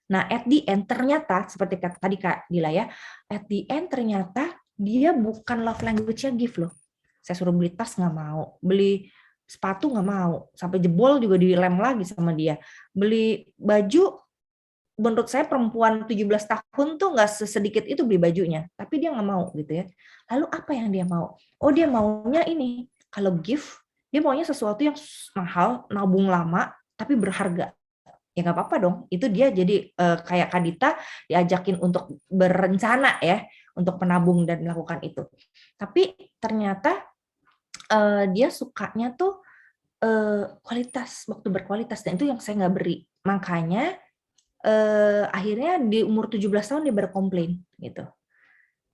Nah, at the end ternyata seperti tadi Kak Dila ya, at the end ternyata dia bukan love language-nya gift loh. Saya suruh beli tas nggak mau, beli sepatu nggak mau, sampai jebol juga dilem lagi sama dia. Beli baju, menurut saya perempuan 17 tahun tuh nggak sesedikit itu beli bajunya, tapi dia nggak mau gitu ya. Lalu apa yang dia mau? Oh, dia maunya ini. Kalau gift, dia maunya sesuatu yang mahal, nabung lama, tapi berharga. Ya nggak apa-apa dong. Itu dia jadi kayak Kak Dita diajakin untuk berencana ya, untuk menabung dan melakukan itu. Tapi ternyata dia sukanya tuh kualitas, waktu berkualitas. Dan itu yang saya nggak beri. Makanya akhirnya di umur 17 tahun dia berkomplain gitu.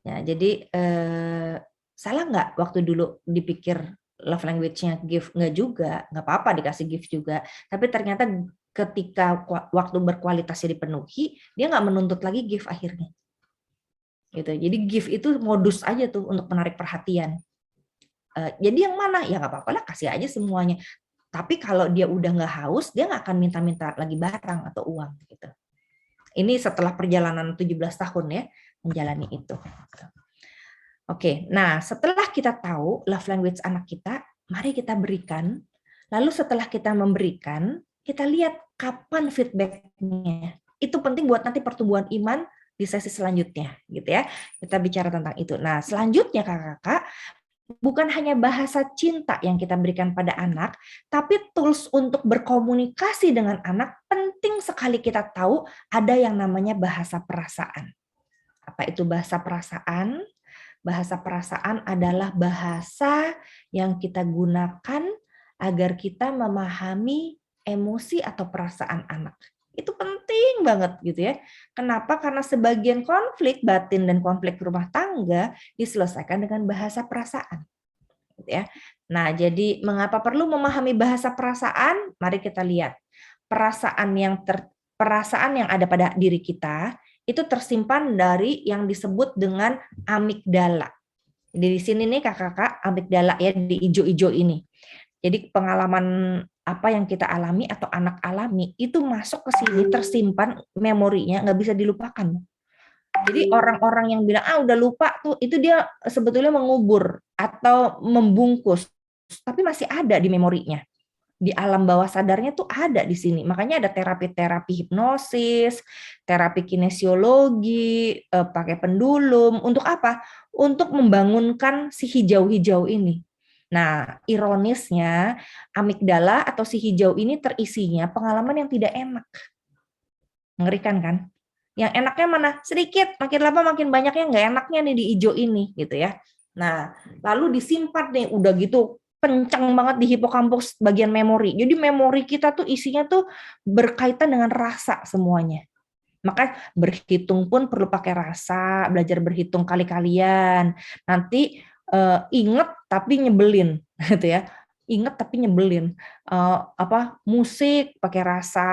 Ya, jadi salah nggak waktu dulu dipikir love language-nya gift? Nggak juga, nggak apa-apa dikasih gift juga. Tapi ternyata ketika waktu berkualitasnya dipenuhi, dia nggak menuntut lagi gift akhirnya. Gitu. Jadi gift itu modus aja tuh untuk menarik perhatian. Jadi yang mana? Ya nggak apa-apa lah, kasih aja semuanya. Tapi kalau dia udah nggak haus, dia nggak akan minta-minta lagi barang atau uang. Gitu. Ini setelah perjalanan 17 tahun ya, menjalani itu. Oke, nah setelah kita tahu love language anak kita, mari kita berikan. Lalu setelah kita memberikan, kita lihat kapan feedback-nya. Itu penting buat nanti pertumbuhan iman di sesi selanjutnya, gitu ya. Kita bicara tentang itu. Nah, selanjutnya kakak-kakak, bukan hanya bahasa cinta yang kita berikan pada anak, tapi tools untuk berkomunikasi dengan anak penting sekali kita tahu ada yang namanya bahasa perasaan. Apa itu bahasa perasaan? Bahasa perasaan adalah bahasa yang kita gunakan agar kita memahami emosi atau perasaan anak. Itu penting banget gitu ya. Kenapa? Karena sebagian konflik batin dan konflik rumah tangga diselesaikan dengan bahasa perasaan. Gitu ya. Nah, jadi mengapa perlu memahami bahasa perasaan? Mari kita lihat. Perasaan yang ada pada diri kita itu tersimpan dari yang disebut dengan amigdala. Jadi di sini nih kakak-kakak, amigdala ya di hijau-hijau ini. Jadi pengalaman apa yang kita alami atau anak alami itu masuk ke sini, tersimpan memorinya, nggak bisa dilupakan. Jadi orang-orang yang bilang udah lupa tuh, itu dia sebetulnya mengubur atau membungkus, tapi masih ada di memorinya. Di alam bawah sadarnya tuh ada di sini. Makanya ada terapi-terapi hipnosis, terapi kinesiologi, pakai pendulum. Untuk apa? Untuk membangunkan si hijau-hijau ini. Nah, ironisnya amigdala atau si hijau ini terisinya pengalaman yang tidak enak. Mengerikan kan? Yang enaknya mana? Sedikit, makin lama makin banyak yang nggak enaknya nih di hijau ini gitu ya. Nah, lalu disimpan nih udah gitu kencang banget di hipokampus bagian memori. Jadi memori kita tuh isinya tuh berkaitan dengan rasa semuanya. Maka berhitung pun perlu pakai rasa, belajar berhitung kali-kalian. Nanti inget tapi nyebelin gitu ya. Inget tapi nyebelin. Musik pakai rasa.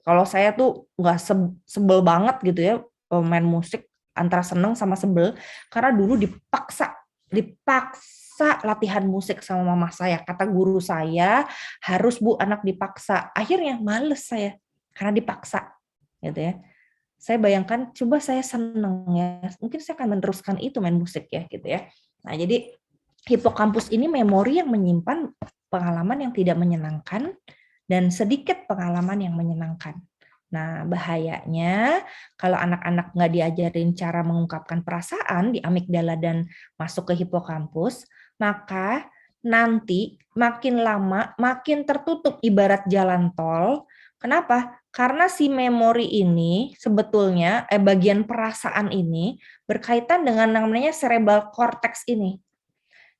Kalau saya tuh nggak sebel banget gitu ya main musik, antara seneng sama sebel karena dulu dipaksa latihan musik sama mama saya. Kata guru saya, harus Bu anak dipaksa. Akhirnya males saya karena dipaksa gitu ya. Saya bayangkan coba saya seneng ya, mungkin saya akan meneruskan itu main musik ya gitu ya. Nah, jadi hipokampus ini memori yang menyimpan pengalaman yang tidak menyenangkan dan sedikit pengalaman yang menyenangkan. Nah, bahayanya kalau anak-anak nggak diajarin cara mengungkapkan perasaan di amigdala dan masuk ke hipokampus, maka nanti makin lama makin tertutup ibarat jalan tol. Kenapa? Karena si memori ini sebetulnya bagian perasaan ini berkaitan dengan namanya cerebral cortex ini.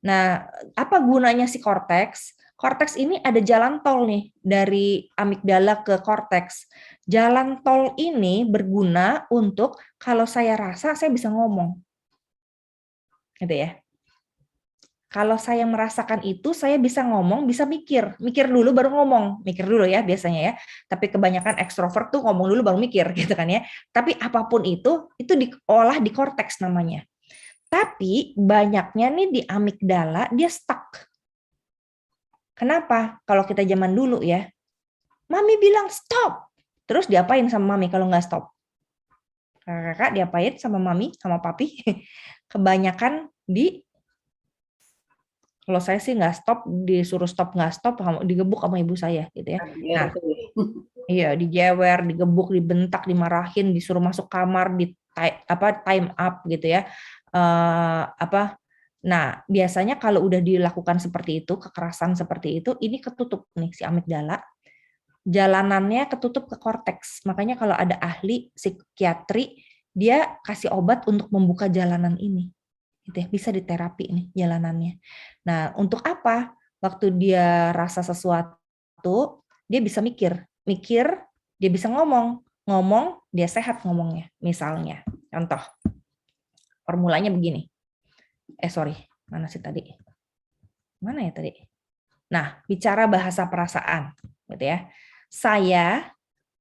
Nah, apa gunanya si korteks? Korteks ini ada jalan tol nih dari amigdala ke korteks. Jalan tol ini berguna untuk kalau saya rasa saya bisa ngomong. Gitu ya. Kalau saya merasakan itu, saya bisa ngomong, bisa mikir. Mikir dulu baru ngomong. Mikir dulu ya biasanya ya. Tapi kebanyakan ekstrovert tuh ngomong dulu baru mikir gitu kan ya. Tapi apapun itu diolah di korteks namanya. Tapi banyaknya nih di amigdala dia stuck. Kenapa? Kalau kita zaman dulu ya, mami bilang stop. Terus diapain sama mami kalau nggak stop? Kakak diapain sama mami, sama papi? Kebanyakan kalau saya sih nggak stop, disuruh stop nggak stop, digebuk sama ibu saya gitu ya. Nah, iya dijewer, digebuk, dibentak, dimarahin, disuruh masuk kamar, time up gitu ya. Nah, biasanya kalau udah dilakukan seperti itu, kekerasan seperti itu, ini ketutup nih si amigdala. Jalanannya ketutup ke korteks. Makanya kalau ada ahli psikiatri, dia kasih obat untuk membuka jalanan ini. Gitu ya, bisa diterapi nih jalanannya. Nah, untuk apa? Waktu dia rasa sesuatu, dia bisa mikir, dia bisa ngomong, dia sehat ngomongnya. Misalnya, contoh, formulanya begini. Mana sih tadi? Mana ya tadi? Nah, bicara bahasa perasaan, gitu ya. Saya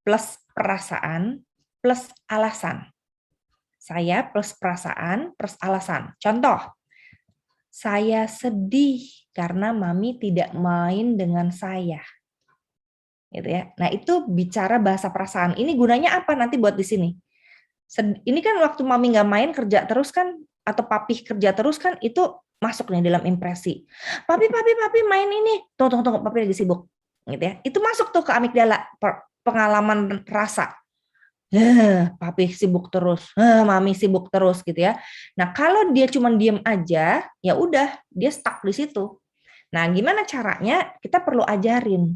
plus perasaan plus alasan. Saya plus perasaan plus alasan. Contoh, saya sedih karena mami tidak main dengan saya. Gitu ya. Nah, itu bicara bahasa perasaan. Ini gunanya apa nanti buat di sini? Ini kan waktu mami nggak main kerja terus kan, atau papi kerja terus kan, itu masuk nih dalam impresi. Papi main ini. Tunggu, papi lagi sibuk. Gitu ya. Itu masuk tuh ke amigdala, pengalaman rasa. Papi sibuk terus, mami sibuk terus gitu ya. Nah, kalau dia cuma diem aja, ya udah, dia stuck di situ. Nah, gimana caranya? Kita perlu ajarin.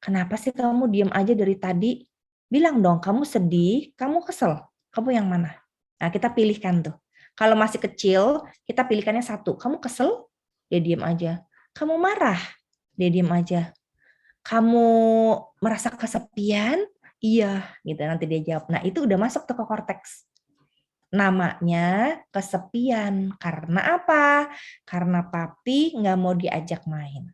Kenapa sih kamu diem aja dari tadi? Bilang dong, kamu sedih, kamu kesel. Kamu yang mana? Nah, kita pilihkan tuh. Kalau masih kecil, kita pilihkannya satu. Kamu kesel? Dia diem aja. Kamu marah? Dia diem aja. Kamu merasa kesepian? Iya, gitu nanti dia jawab. Nah, itu udah masuk tuh ke korteks. Namanya kesepian. Karena apa? Karena papi nggak mau diajak main.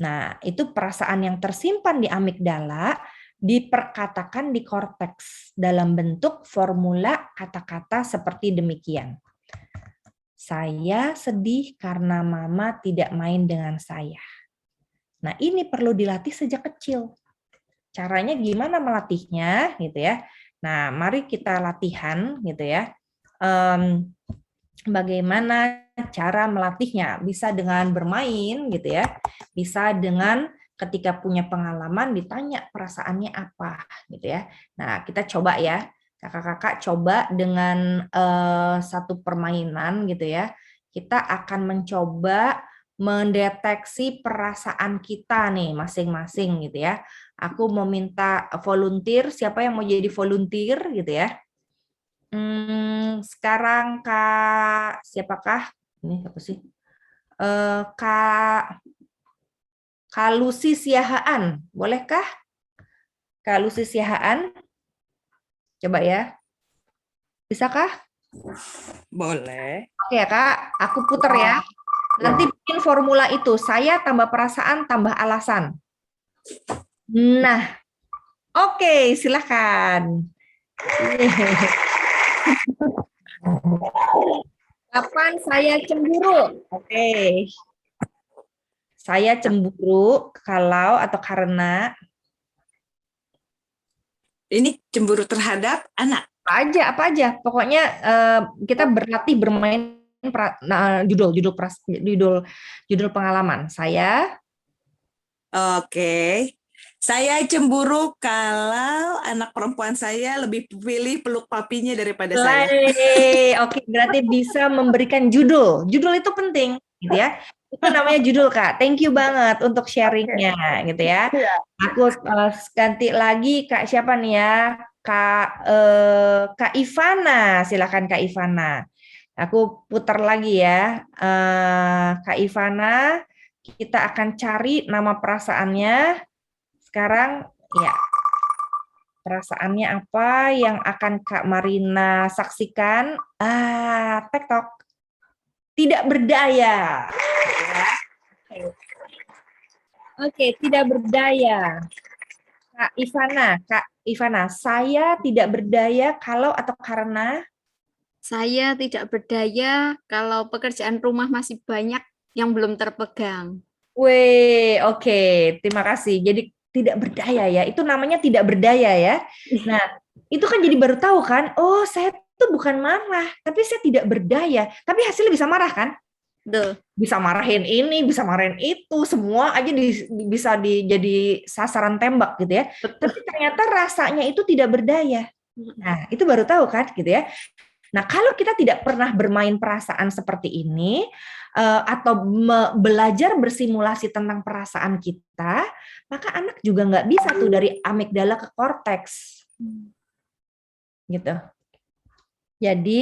Nah, itu perasaan yang tersimpan di amigdala diperkatakan di korteks dalam bentuk formula kata-kata seperti demikian. Saya sedih karena mama tidak main dengan saya. Nah, ini perlu dilatih sejak kecil. Caranya gimana melatihnya gitu ya. Nah, mari kita latihan gitu ya. Bagaimana cara melatihnya? Bisa dengan bermain gitu ya. Bisa dengan ketika punya pengalaman ditanya perasaannya apa gitu ya. Nah, kita coba ya. Kakak-kakak coba dengan satu permainan gitu ya. Kita akan mencoba mendeteksi perasaan kita nih masing-masing gitu ya. Aku mau minta volunteer, siapa yang mau jadi volunteer gitu ya. Sekarang Kak, siapakah? Ini siapa sih? Kak Lucy Siahaan, bolehkah? Kak Lucy Siahaan, coba ya. Bisakah? Boleh. Oke ya Kak, aku puter ya. Nanti bikin formula itu, saya tambah perasaan tambah alasan. Nah, oke, silakan. Kapan saya cemburu? Oke. Saya cemburu kalau atau karena Ini cemburu terhadap anak. apa aja. Pokoknya kita berlatih bermain judul pengalaman saya. Oke. Saya cemburu kalau anak perempuan saya lebih pilih peluk papinya daripada saya. Oke, berarti bisa memberikan judul. Judul itu penting, gitu ya. Itu namanya judul, Kak. Thank you banget untuk sharingnya, gitu ya. Aku ganti lagi, Kak, siapa nih ya? Kak Ivana, silakan Kak Ivana. Aku putar lagi ya. Kak Ivana, kita akan cari nama perasaannya. Sekarang, ya. Perasaannya apa yang akan Kak Marina saksikan? TikTok. Tidak berdaya. Oke, tidak berdaya. Kak Ivana, saya tidak berdaya kalau atau karena? Saya tidak berdaya kalau pekerjaan rumah masih banyak yang belum terpegang. Oke, terima kasih. Jadi tidak berdaya ya, itu namanya tidak berdaya ya. Nah, itu kan jadi baru tahu kan, oh saya tuh bukan marah, tapi saya tidak berdaya. Tapi hasilnya bisa marah kan? Duh. Bisa marahin ini, bisa marahin itu, semua aja bisa jadi sasaran tembak gitu ya. Tapi ternyata rasanya itu tidak berdaya. Nah, itu baru tahu kan gitu ya. Nah, kalau kita tidak pernah bermain perasaan seperti ini, atau belajar bersimulasi tentang perasaan kita, maka anak juga nggak bisa tuh dari amigdala ke korteks. Gitu. Jadi,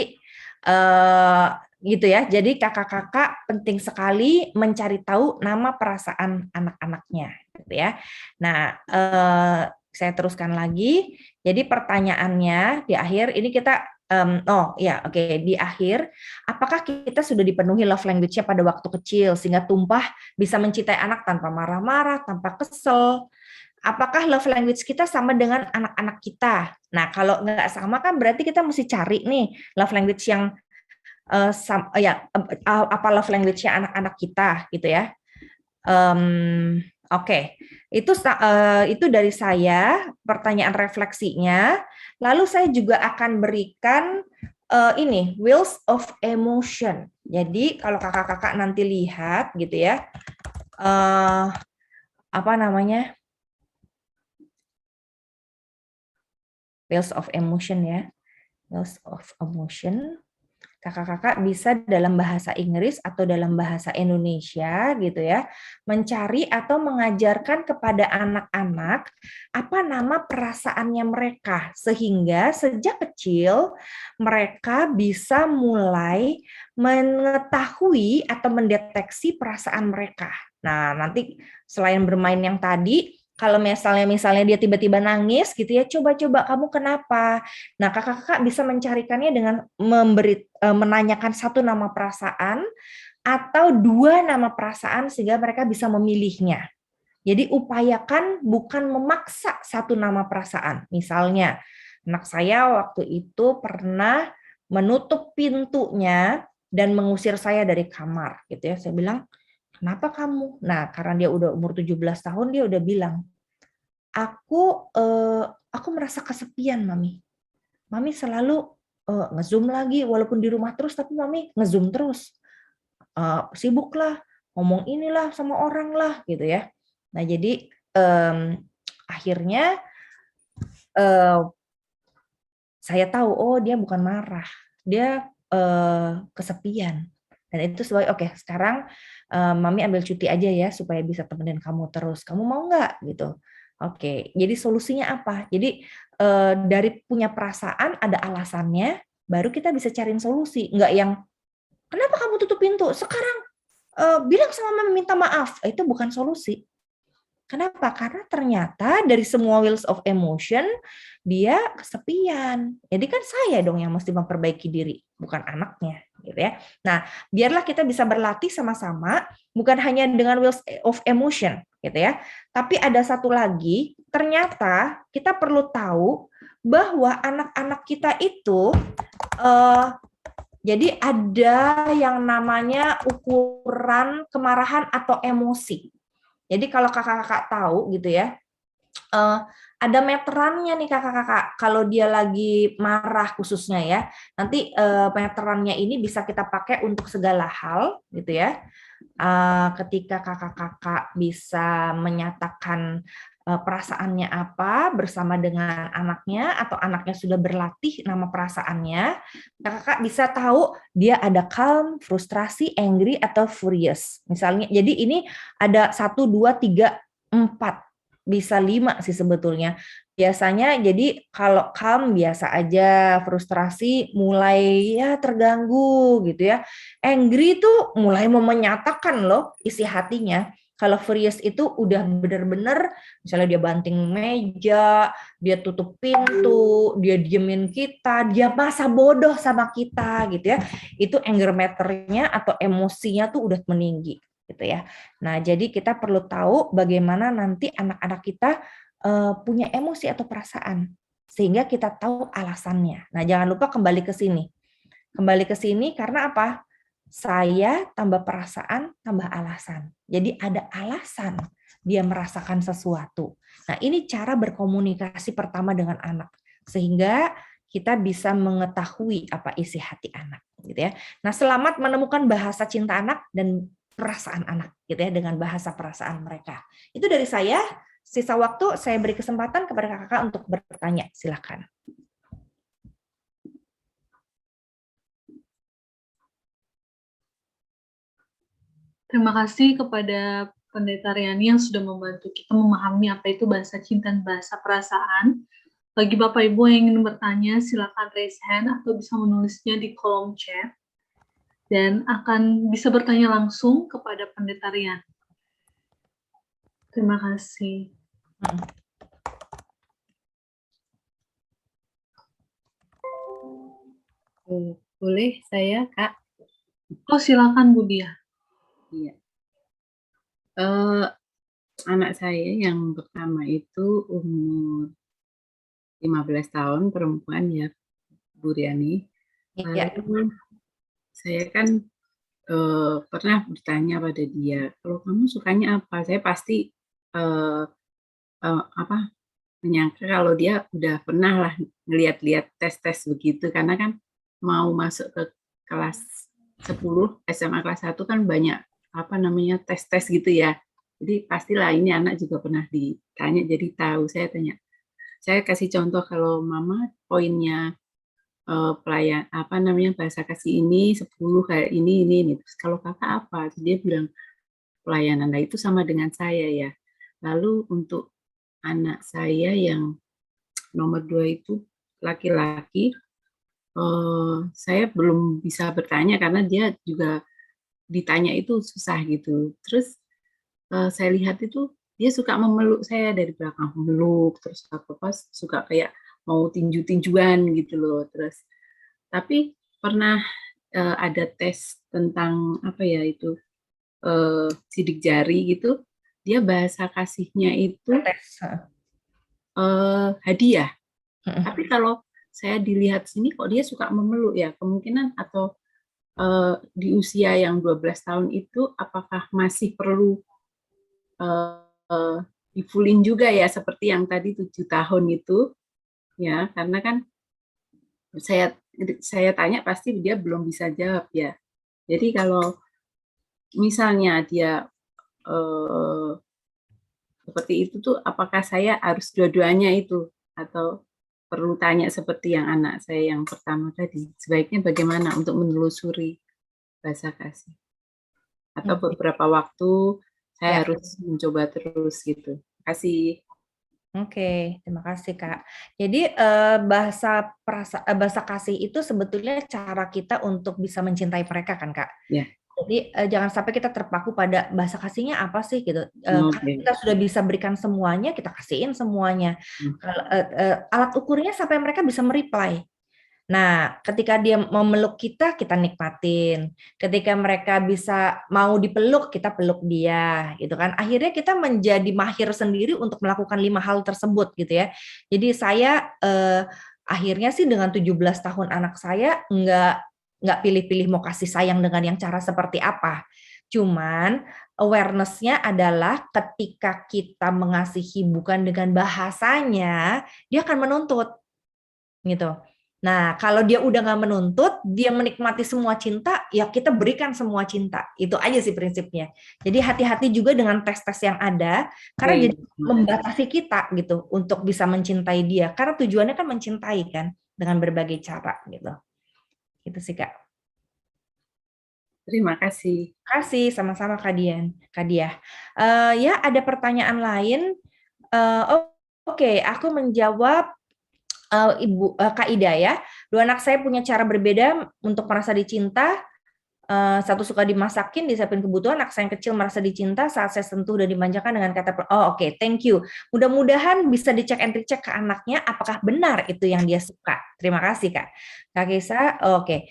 gitu ya. Jadi kakak-kakak penting sekali mencari tahu nama perasaan anak-anaknya. Gitu ya. Nah, saya teruskan lagi. Jadi pertanyaannya di akhir, ini kita di akhir, apakah kita sudah dipenuhi love language-nya pada waktu kecil sehingga tumpah bisa mencintai anak tanpa marah-marah, tanpa kesel? Apakah love language kita sama dengan anak-anak kita? Nah, kalau nggak sama kan berarti kita mesti cari nih love language yang apa love language-nya anak-anak kita gitu ya. Oke. Itu dari saya pertanyaan refleksinya. Lalu saya juga akan berikan ini wheels of emotion. Jadi kalau kakak-kakak nanti lihat gitu ya, apa namanya, wheels of emotion ya, wheels of emotion. Kakak-kakak bisa dalam bahasa Inggris atau dalam bahasa Indonesia gitu ya, mencari atau mengajarkan kepada anak-anak apa nama perasaannya mereka, sehingga sejak kecil mereka bisa mulai mengetahui atau mendeteksi perasaan mereka. Nah, nanti selain bermain yang tadi, kalau misalnya dia tiba-tiba nangis gitu ya, coba-coba kamu kenapa? Nah, kakak-kakak bisa mencarikannya dengan menanyakan satu nama perasaan atau dua nama perasaan sehingga mereka bisa memilihnya. Jadi upayakan bukan memaksa satu nama perasaan. Misalnya, anak saya waktu itu pernah menutup pintunya dan mengusir saya dari kamar gitu ya. Saya bilang, kenapa kamu? Nah, karena dia udah umur 17 tahun, dia udah bilang, aku merasa kesepian, Mami. Mami selalu nge-zoom lagi, walaupun di rumah terus, tapi Mami nge-zoom terus. Sibuk lah, ngomong inilah sama orang lah, gitu ya. Nah, jadi akhirnya saya tahu, oh dia bukan marah, dia kesepian. Dan itu sebagai, oke, sekarang Mami ambil cuti aja ya, supaya bisa temenin kamu terus. Kamu mau nggak? Gitu. Oke, jadi solusinya apa? Jadi dari punya perasaan ada alasannya, baru kita bisa cariin solusi. Nggak yang, kenapa kamu tutup pintu? Sekarang bilang sama Mami minta maaf. Itu bukan solusi. Kenapa? Karena ternyata dari semua wheels of emotion, dia kesepian. Jadi kan saya dong yang mesti memperbaiki diri, bukan anaknya. Gitu ya. Nah, biarlah kita bisa berlatih sama-sama, bukan hanya dengan wheels of emotion, gitu ya. Tapi ada satu lagi, ternyata kita perlu tahu bahwa anak-anak kita itu, jadi ada yang namanya ukuran kemarahan atau emosi. Jadi kalau kakak-kakak tahu gitu ya, ada meterannya nih kakak-kakak. Kalau dia lagi marah khususnya ya, nanti meterannya ini bisa kita pakai untuk segala hal gitu ya. Ketika kakak-kakak bisa menyatakan perasaannya apa bersama dengan anaknya, atau anaknya sudah berlatih nama perasaannya, kakak bisa tahu dia ada calm, frustrasi, angry, atau furious. Misalnya, jadi ini ada 1, 2, 3, 4, bisa 5 sih sebetulnya. Biasanya jadi kalau calm biasa aja, frustrasi mulai ya terganggu gitu ya. Angry tuh mulai mau menyatakan loh isi hatinya. Kalau furious itu udah bener-bener, misalnya dia banting meja, dia tutup pintu, dia diemin kita, dia masa bodoh sama kita gitu ya. Itu anger meternya atau emosinya tuh udah meninggi gitu ya. Nah, jadi kita perlu tahu bagaimana nanti anak-anak kita punya emosi atau perasaan, sehingga kita tahu alasannya. Nah, jangan lupa kembali ke sini. Kembali ke sini karena apa? Saya tambah perasaan, tambah alasan. Jadi ada alasan dia merasakan sesuatu. Nah, ini cara berkomunikasi pertama dengan anak. Sehingga kita bisa mengetahui apa isi hati anak. Gitu ya. Nah, selamat menemukan bahasa cinta anak dan perasaan anak. Gitu ya, dengan bahasa perasaan mereka. Itu dari saya. Sisa waktu saya beri kesempatan kepada kakak untuk bertanya. Silakan. Terima kasih kepada Pendeta Riani yang sudah membantu kita memahami apa itu bahasa cinta dan bahasa perasaan. Bagi Bapak Ibu yang ingin bertanya, silakan raise hand atau bisa menulisnya di kolom chat. Dan akan bisa bertanya langsung kepada Pendeta Riani. Terima kasih. Boleh saya, Kak? Oh, silakan Bu Dia. Iya. Anak saya yang pertama itu umur 15 tahun, perempuan ya, Bu Riani. Lalu saya kan pernah bertanya pada dia, kalau kamu sukanya apa? Saya pasti menyangka kalau dia udah pernah lah ngeliat-liat tes-tes begitu, karena kan mau masuk ke kelas 10, SMA kelas 1 kan banyak tes-tes gitu ya. Jadi pastilah ini anak juga pernah ditanya, jadi tahu. Saya tanya, saya kasih contoh kalau mama poinnya bahasa kasih ini 10 kayak ini. Terus kalau kakak apa? Terus dia bilang pelayanan. Nah, itu sama dengan saya ya. Lalu untuk anak saya yang nomor 2 itu laki-laki, saya belum bisa bertanya karena dia juga ditanya itu susah gitu. Terus saya lihat itu dia suka memeluk saya dari belakang, memeluk, terus suka kayak mau tinju-tinjuan gitu loh. Terus tapi pernah ada tes tentang sidik jari gitu, dia bahasa kasihnya itu hadiah. Tapi kalau saya dilihat sini kok dia suka memeluk ya, kemungkinan atau di usia yang 12 tahun itu apakah masih perlu difulin juga ya seperti yang tadi 7 tahun itu ya, karena kan saya tanya pasti dia belum bisa jawab ya. Jadi kalau misalnya dia seperti itu tuh, apakah saya harus dua-duanya itu atau perlu tanya seperti yang anak saya yang pertama tadi, sebaiknya bagaimana untuk menelusuri bahasa kasih? Atau beberapa waktu saya harus mencoba terus gitu. Terima kasih. Oke, terima kasih Kak. Jadi bahasa kasih itu sebetulnya cara kita untuk bisa mencintai mereka kan Kak. Ya. Jadi jangan sampai kita terpaku pada bahasa kasihnya apa sih gitu. Kita sudah bisa berikan semuanya, kita kasihin semuanya. Alat ukurnya sampai mereka bisa mereply. Nah, ketika dia memeluk kita nikmatin. Ketika mereka bisa mau dipeluk, kita peluk dia, gitu kan. Akhirnya kita menjadi mahir sendiri untuk melakukan 5 hal tersebut, gitu ya. Jadi saya akhirnya sih dengan 17 tahun anak saya nggak pilih-pilih mau kasih sayang dengan yang cara seperti apa. Cuman awareness-nya adalah ketika kita mengasihi bukan dengan bahasanya, dia akan menuntut gitu. Nah, kalau dia udah nggak menuntut, dia menikmati semua cinta, ya kita berikan semua cinta. Itu aja sih prinsipnya. Jadi hati-hati juga dengan tes-tes yang ada, karena jadi membatasi kita gitu untuk bisa mencintai dia. Karena tujuannya kan mencintai kan dengan berbagai cara gitu. Itu sih Kak. Terima kasih. Kasih sama-sama Kak Dian, Kak Diah. Ya ada pertanyaan lain. Oke, aku menjawab Kak Ida ya. Dua anak saya punya cara berbeda untuk merasa dicinta. Satu suka dimasakin, disiapin kebutuhan. Anak saya yang kecil merasa dicinta saat saya sentuh dan dimanjakan dengan kata oke, thank you. Mudah-mudahan bisa dicek and recheck ke anaknya apakah benar itu yang dia suka. Terima kasih Kak. Kak Kesa, oke.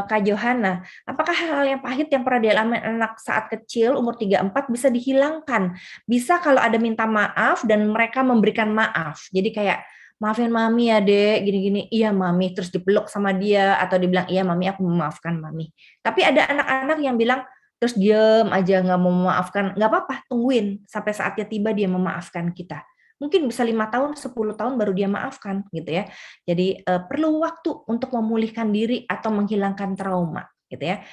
Kak Johanna, apakah hal yang pahit yang pernah dialami anak saat kecil umur 3-4 bisa dihilangkan? Bisa kalau ada minta maaf dan mereka memberikan maaf. Jadi kayak maafin mami ya dek, gini-gini, iya mami, terus dipeluk sama dia, atau dibilang, iya mami aku memaafkan mami. Tapi ada anak-anak yang bilang, terus diem aja, nggak mau memaafkan, nggak apa-apa, tungguin, sampai saatnya tiba dia memaafkan kita. Mungkin bisa 5 tahun, 10 tahun baru dia maafkan, gitu ya. Jadi perlu waktu untuk memulihkan diri atau menghilangkan trauma, gitu ya.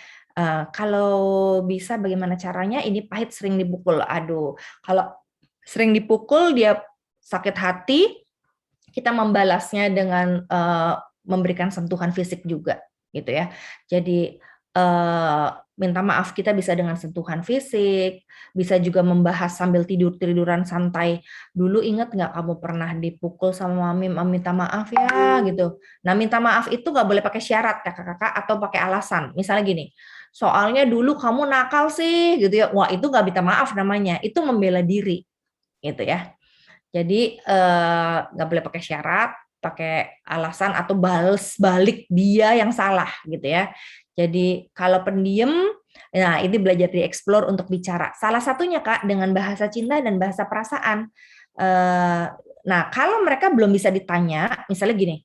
Kalau bisa bagaimana caranya, ini pahit sering dipukul, aduh, kalau sering dipukul dia sakit hati, kita membalasnya dengan memberikan sentuhan fisik juga, gitu ya. Jadi minta maaf kita bisa dengan sentuhan fisik, bisa juga membahas sambil tiduran santai. Dulu ingat nggak kamu pernah dipukul sama mami minta maaf ya, gitu. Nah minta maaf itu nggak boleh pakai syarat kakak-kakak atau pakai alasan. Misalnya gini, soalnya dulu kamu nakal sih, gitu ya. Wah itu nggak minta maaf namanya, itu membela diri, gitu ya. Jadi nggak boleh pakai syarat, pakai alasan atau balas balik dia yang salah gitu ya. Jadi kalau pendiam, nah ini belajar di explore untuk bicara. Salah satunya Kak dengan bahasa cinta dan bahasa perasaan. Nah kalau mereka belum bisa ditanya, misalnya gini,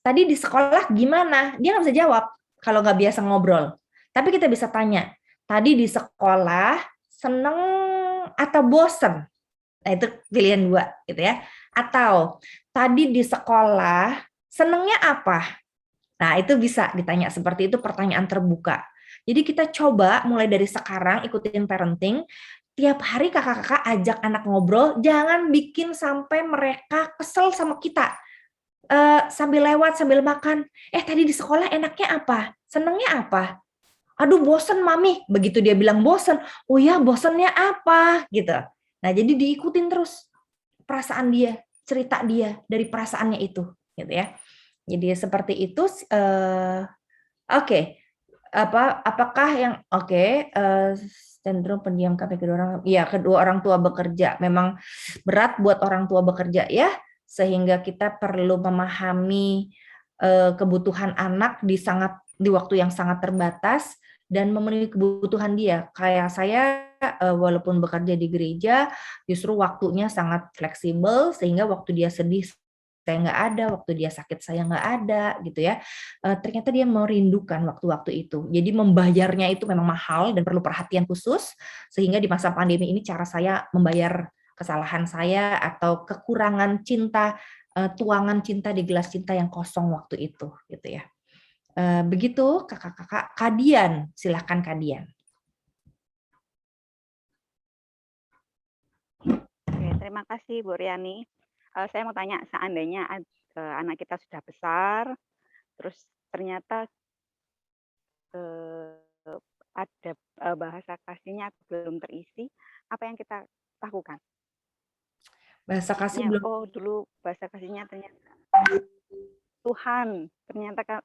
tadi di sekolah gimana? Dia nggak bisa jawab kalau nggak biasa ngobrol. Tapi kita bisa tanya, tadi di sekolah seneng atau bosen? Nah, itu pilihan 2 gitu ya. Atau tadi di sekolah senengnya apa? Nah, itu bisa ditanya seperti itu, pertanyaan terbuka. Jadi kita coba mulai dari sekarang ikutin parenting, tiap hari kakak-kakak ajak anak ngobrol, jangan bikin sampai mereka kesel sama kita. Sambil lewat, sambil makan, tadi di sekolah enaknya apa? Senengnya apa? Aduh bosen mami, begitu dia bilang bosen, oh ya bosennya apa? Gitu. Nah, jadi diikutin terus perasaan dia, cerita dia dari perasaannya itu, gitu ya. Jadi seperti itu. Oke. Apakah yang cenderung pendiam kami kedua orang? Iya, kedua orang tua bekerja. Memang berat buat orang tua bekerja ya, sehingga kita perlu memahami kebutuhan anak di waktu yang sangat terbatas dan memenuhi kebutuhan dia. Kayak saya walaupun bekerja di gereja, justru waktunya sangat fleksibel sehingga waktu dia sedih saya nggak ada, waktu dia sakit saya nggak ada, gitu ya. Ternyata dia merindukan waktu-waktu itu. Jadi membayarnya itu memang mahal dan perlu perhatian khusus, sehingga di masa pandemi ini cara saya membayar kesalahan saya atau kekurangan cinta, tuangan cinta di gelas cinta yang kosong waktu itu, gitu ya. Begitu kakak-kakak. Kadian, silahkan Kadian. Oke, terima kasih Bu Riani. Saya mau tanya, seandainya anak kita sudah besar, terus ternyata ada bahasa kasihnya belum terisi, apa yang kita lakukan? Bahasa kasih belum. Oh, dulu bahasa kasihnya ternyata Tuhan, ternyata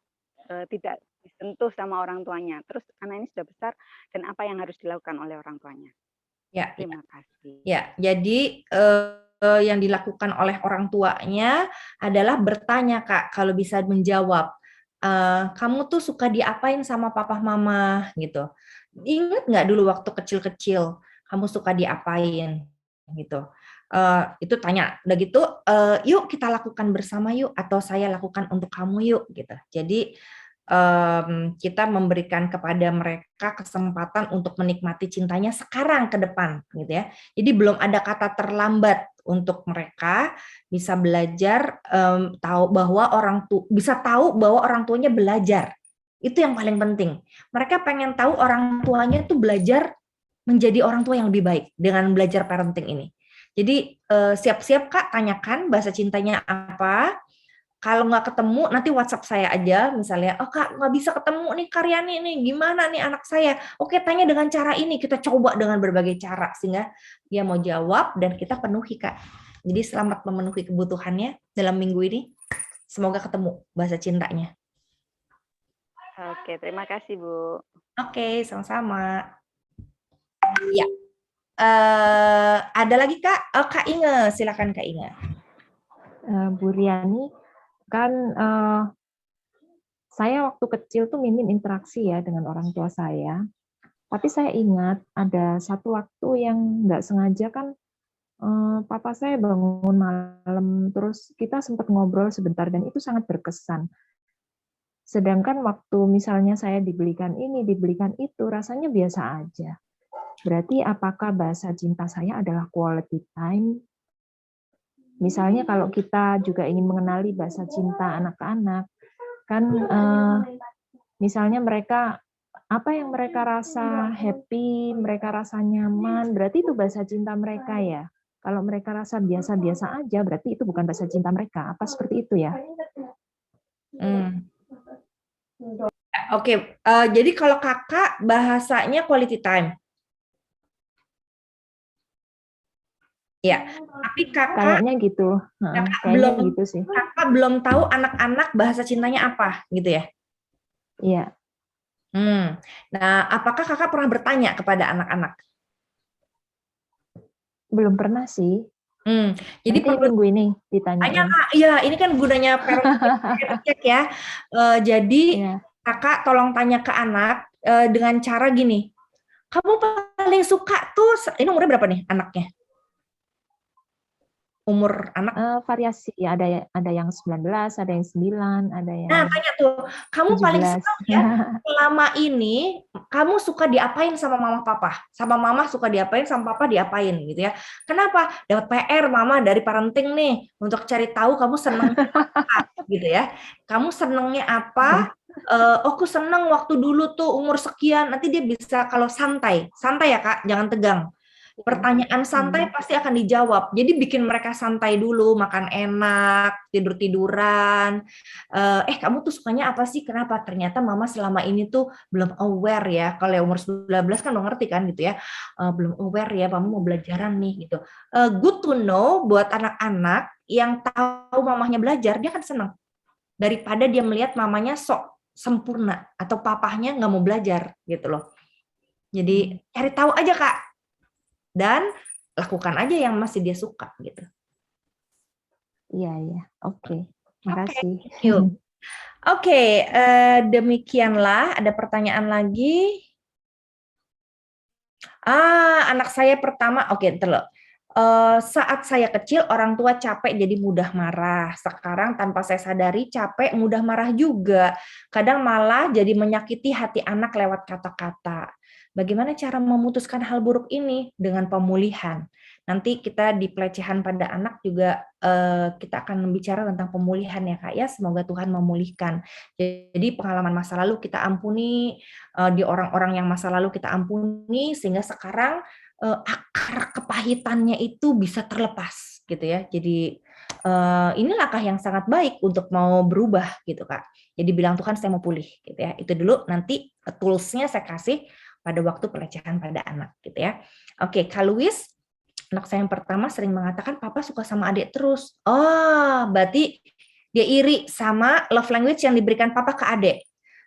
tidak disentuh sama orang tuanya. Terus anak ini sudah besar, dan apa yang harus dilakukan oleh orang tuanya? Ya, terima kasih. Ya, jadi yang dilakukan oleh orang tuanya adalah bertanya Kak, kalau bisa menjawab, kamu tuh suka diapain sama papa mama gitu. Ingat nggak dulu waktu kecil-kecil kamu suka diapain gitu. Itu tanya, udah gitu yuk kita lakukan bersama yuk, atau saya lakukan untuk kamu yuk gitu. Jadi kita memberikan kepada mereka kesempatan untuk menikmati cintanya sekarang ke depan, gitu ya. Jadi belum ada kata terlambat untuk mereka bisa belajar tahu bahwa bisa tahu bahwa orang tuanya belajar. Itu yang paling penting. Mereka pengen tahu orang tuanya tuh belajar menjadi orang tua yang lebih baik dengan belajar parenting ini. Jadi siap-siap Kak, tanyakan bahasa cintanya apa. Kalau nggak ketemu, nanti WhatsApp saya aja, misalnya, oh Kak, nggak bisa ketemu nih Karyani nih, gimana nih anak saya? Oke, tanya dengan cara ini, kita coba dengan berbagai cara, sehingga dia mau jawab dan kita penuhi Kak. Jadi selamat memenuhi kebutuhannya dalam minggu ini. Semoga ketemu bahasa cintanya. Oke, terima kasih Bu. Oke, sama-sama. Ya, ada lagi Kak? Oh, Kak Inge, silakan Kak Inge. Bu Riani, kan saya waktu kecil tuh minim interaksi ya dengan orang tua saya. Tapi saya ingat ada satu waktu yang nggak sengaja kan papa saya bangun malam, terus kita sempat ngobrol sebentar dan itu sangat berkesan. Sedangkan waktu misalnya saya dibelikan ini, dibelikan itu, rasanya biasa aja. Berarti apakah bahasa cinta saya adalah quality time? Misalnya kalau kita juga ingin mengenali bahasa cinta anak-anak, kan misalnya mereka, apa yang mereka rasa happy, mereka rasa nyaman, berarti itu bahasa cinta mereka ya. Kalau mereka rasa biasa-biasa aja, berarti itu bukan bahasa cinta mereka. Apa seperti itu ya? Oke, jadi kalau kakak bahasanya quality time. Ya, tapi kayaknya gitu. Kakak gitu sih. Kakak belum tahu anak-anak bahasa cintanya apa, gitu ya? Iya. Nah, apakah kakak pernah bertanya kepada anak-anak? Belum pernah sih. Jadi minggu ini ditanyain. Iya, ini kan gunanya parenting check ya. Jadi kakak tolong tanya ke anak dengan cara gini. Kamu paling suka tuh, ini umurnya berapa nih anaknya? Umur anak variasi, ada yang 19, ada yang 9, ada yang tanya tuh, kamu 17. Paling suka ya selama ini kamu suka diapain sama mama papa? Sama mama suka diapain, sama papa diapain gitu ya. Kenapa? Dapat PR mama dari parenting nih untuk cari tahu kamu seneng apa gitu ya. Kamu senengnya apa? Aku seneng waktu dulu tuh umur sekian, nanti dia bisa kalau santai ya Kak, jangan tegang. Pertanyaan santai pasti akan dijawab. Jadi bikin mereka santai dulu, makan enak, tidur-tiduran. Kamu tuh sukanya apa sih? Kenapa? Ternyata mama selama ini tuh belum aware ya. Kalau yang umur 19 kan lo ngerti kan gitu ya. Belum aware ya, mama mau belajaran nih gitu. Good to know buat anak-anak yang tahu mamahnya belajar, dia kan senang. Daripada dia melihat mamanya sok sempurna atau papahnya nggak mau belajar gitu loh. Jadi cari tahu aja Kak. Dan lakukan aja yang masih dia suka gitu. Iya. Oke. Makasih. Oke, demikianlah. Ada pertanyaan lagi? Anak saya pertama, oke, saat saya kecil orang tua capek jadi mudah marah. Sekarang tanpa saya sadari capek mudah marah juga. Kadang malah jadi menyakiti hati anak lewat kata-kata. Bagaimana cara memutuskan hal buruk ini? Dengan pemulihan. Nanti kita di pelecehan pada anak juga kita akan bicara tentang pemulihan ya Kak ya. Semoga Tuhan memulihkan. Jadi pengalaman masa lalu kita ampuni, di orang-orang yang masa lalu kita ampuni, sehingga sekarang akar kepahitannya itu bisa terlepas gitu ya. Jadi ini langkah yang sangat baik untuk mau berubah gitu Kak. Jadi bilang Tuhan saya mau pulih gitu ya. Itu dulu, nanti tools-nya saya kasih pada waktu pelecehan pada anak gitu ya. Oke, Kak Luis, anak saya yang pertama sering mengatakan papa suka sama adik terus. Oh, berarti dia iri sama love language yang diberikan papa ke adik.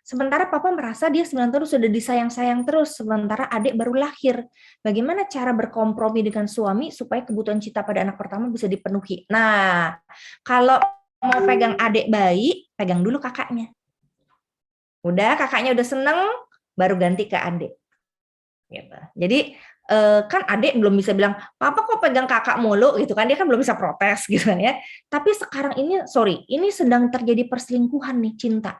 Sementara papa merasa dia 9 tahun sudah disayang-sayang terus, sementara adik baru lahir. Bagaimana cara berkompromi dengan suami supaya kebutuhan cinta pada anak pertama bisa dipenuhi? Nah, kalau mau pegang adik bayi, pegang dulu kakaknya. Udah, kakaknya udah seneng, baru ganti ke adik. Gitu. Jadi kan adik belum bisa bilang papa kok pegang kakak mulu gitu kan, dia kan belum bisa protes gitu kan ya. Tapi sekarang ini ini sedang terjadi perselingkuhan nih cinta.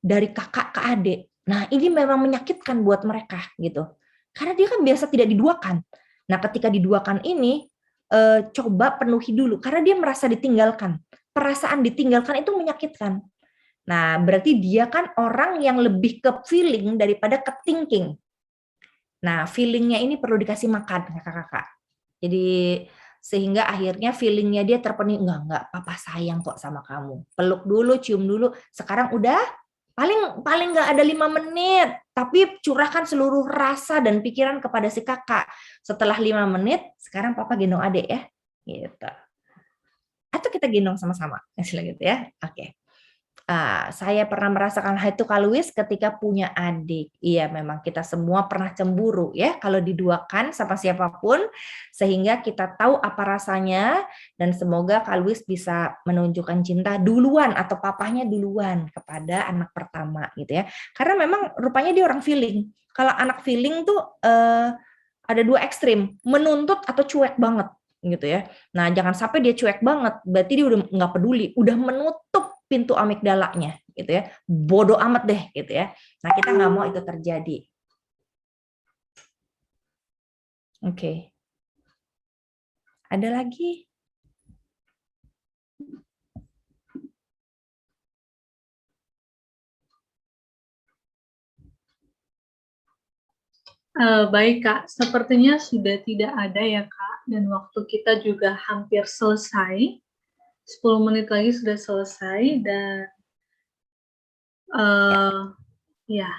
dari kakak ke adik. Nah, ini memang menyakitkan buat mereka gitu. Karena dia kan biasa tidak diduakan. Nah, ketika diduakan ini, coba penuhi dulu. Karena dia merasa ditinggalkan. Perasaan ditinggalkan itu menyakitkan. Nah, berarti dia kan orang yang lebih ke feeling daripada ke thinking. Nah, feelingnya ini perlu dikasih makan kakak-kakak. Jadi, sehingga akhirnya feelingnya dia terpenuhi. Enggak, papa sayang kok sama kamu. Peluk dulu, cium dulu. Sekarang udah paling nggak ada 5 menit, tapi curahkan seluruh rasa dan pikiran kepada si kakak. Setelah 5 menit, sekarang papa gendong adik ya, gitu. Atau kita gendong sama-sama, istilah gitu ya. Oke. Saya pernah merasakan hal itu Kak Luis ketika punya adik. Iya, memang kita semua pernah cemburu ya kalau diduakan sama siapapun, sehingga kita tahu apa rasanya, dan semoga Kak Luis bisa menunjukkan cinta duluan atau papahnya duluan kepada anak pertama gitu ya. Karena memang rupanya dia orang feeling. Kalau anak feeling tuh ada 2 ekstrim, menuntut atau cuek banget gitu ya. Nah, jangan sampai dia cuek banget, berarti dia udah nggak peduli, udah menutup pintu amigdalanya gitu ya, bodoh amat deh gitu ya. Nah, kita nggak mau itu terjadi. Oke. Ada lagi? Baik Kak, sepertinya sudah tidak ada ya Kak, dan waktu kita juga hampir selesai. 10 menit lagi sudah selesai dan ya.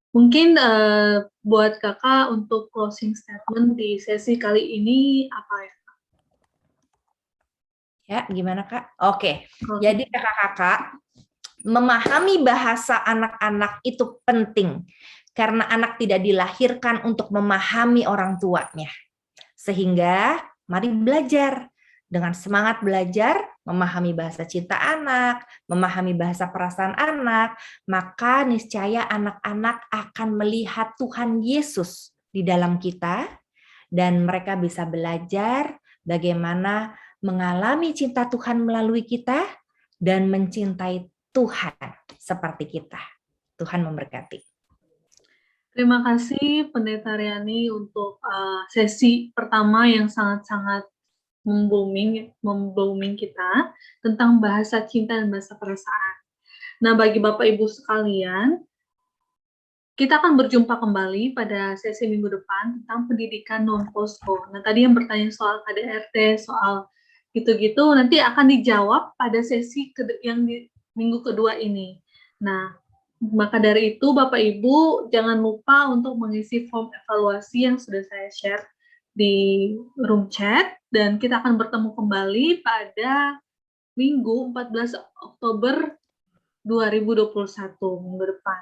Mungkin buat kakak untuk closing statement di sesi kali ini apa ya? Ya, gimana Kak? Oke, jadi kakak-kakak, memahami bahasa anak-anak itu penting karena anak tidak dilahirkan untuk memahami orang tuanya. Sehingga mari belajar. Dengan semangat belajar, memahami bahasa cinta anak, memahami bahasa perasaan anak, maka niscaya anak-anak akan melihat Tuhan Yesus di dalam kita, dan mereka bisa belajar bagaimana mengalami cinta Tuhan melalui kita, dan mencintai Tuhan seperti kita. Tuhan memberkati. Terima kasih Pendeta Riani untuk sesi pertama yang sangat-sangat membooming kita tentang bahasa cinta dan bahasa perasaan. Nah, bagi Bapak Ibu sekalian, kita akan berjumpa kembali pada sesi minggu depan tentang pendidikan non-posko. Nah, tadi yang bertanya soal KDRT, soal gitu-gitu, nanti akan dijawab pada sesi yang di minggu kedua ini. Nah, maka dari itu Bapak Ibu jangan lupa untuk mengisi form evaluasi yang sudah saya share di room chat, dan kita akan bertemu kembali pada Minggu 14 Oktober 2021, minggu depan.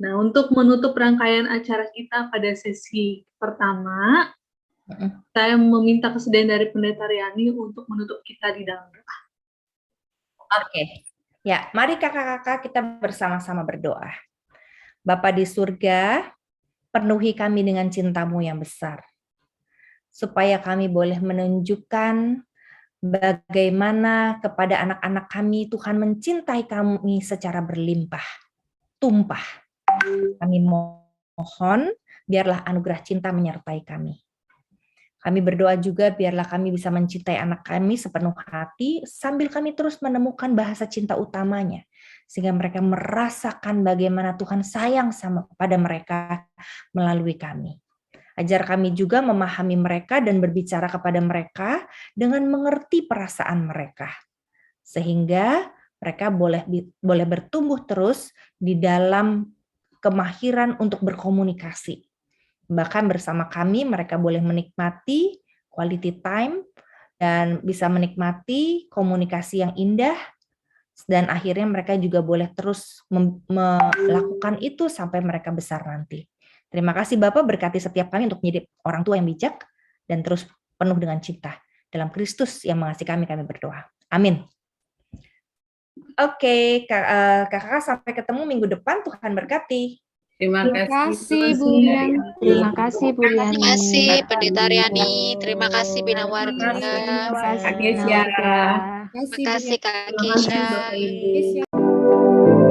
Nah, untuk menutup rangkaian acara kita pada sesi pertama, saya meminta kesediaan dari Pendeta Riani untuk menutup kita di dalam doa. Oke. Ya, mari kakak-kakak kita bersama-sama berdoa. Bapa di surga, penuhi kami dengan cinta-Mu yang besar, supaya kami boleh menunjukkan bagaimana kepada anak-anak kami Tuhan mencintai kami secara berlimpah, tumpah. Kami mohon, biarlah anugerah cinta menyertai kami. Kami berdoa juga biarlah kami bisa mencintai anak kami sepenuh hati, sambil kami terus menemukan bahasa cinta utamanya, sehingga mereka merasakan bagaimana Tuhan sayang pada mereka melalui kami. Ajar kami juga memahami mereka dan berbicara kepada mereka dengan mengerti perasaan mereka, sehingga mereka boleh bertumbuh terus di dalam kemahiran untuk berkomunikasi. Bahkan bersama kami mereka boleh menikmati quality time dan bisa menikmati komunikasi yang indah, dan akhirnya mereka juga boleh terus melakukan itu sampai mereka besar nanti. Terima kasih Bapak, berkati setiap kami untuk menjadi orang tua yang bijak dan terus penuh dengan cinta. Dalam Kristus yang mengasihi kami berdoa. Amin. Oke, kakak sampai ketemu minggu depan. Tuhan berkati. Terima kasih Bu Riani. Terima kasih Bu Riani. Terima kasih Pendeta Riani. Terima kasih Bina Warga. Kak Kesya. Terima kasih Kak Kesya. Bu.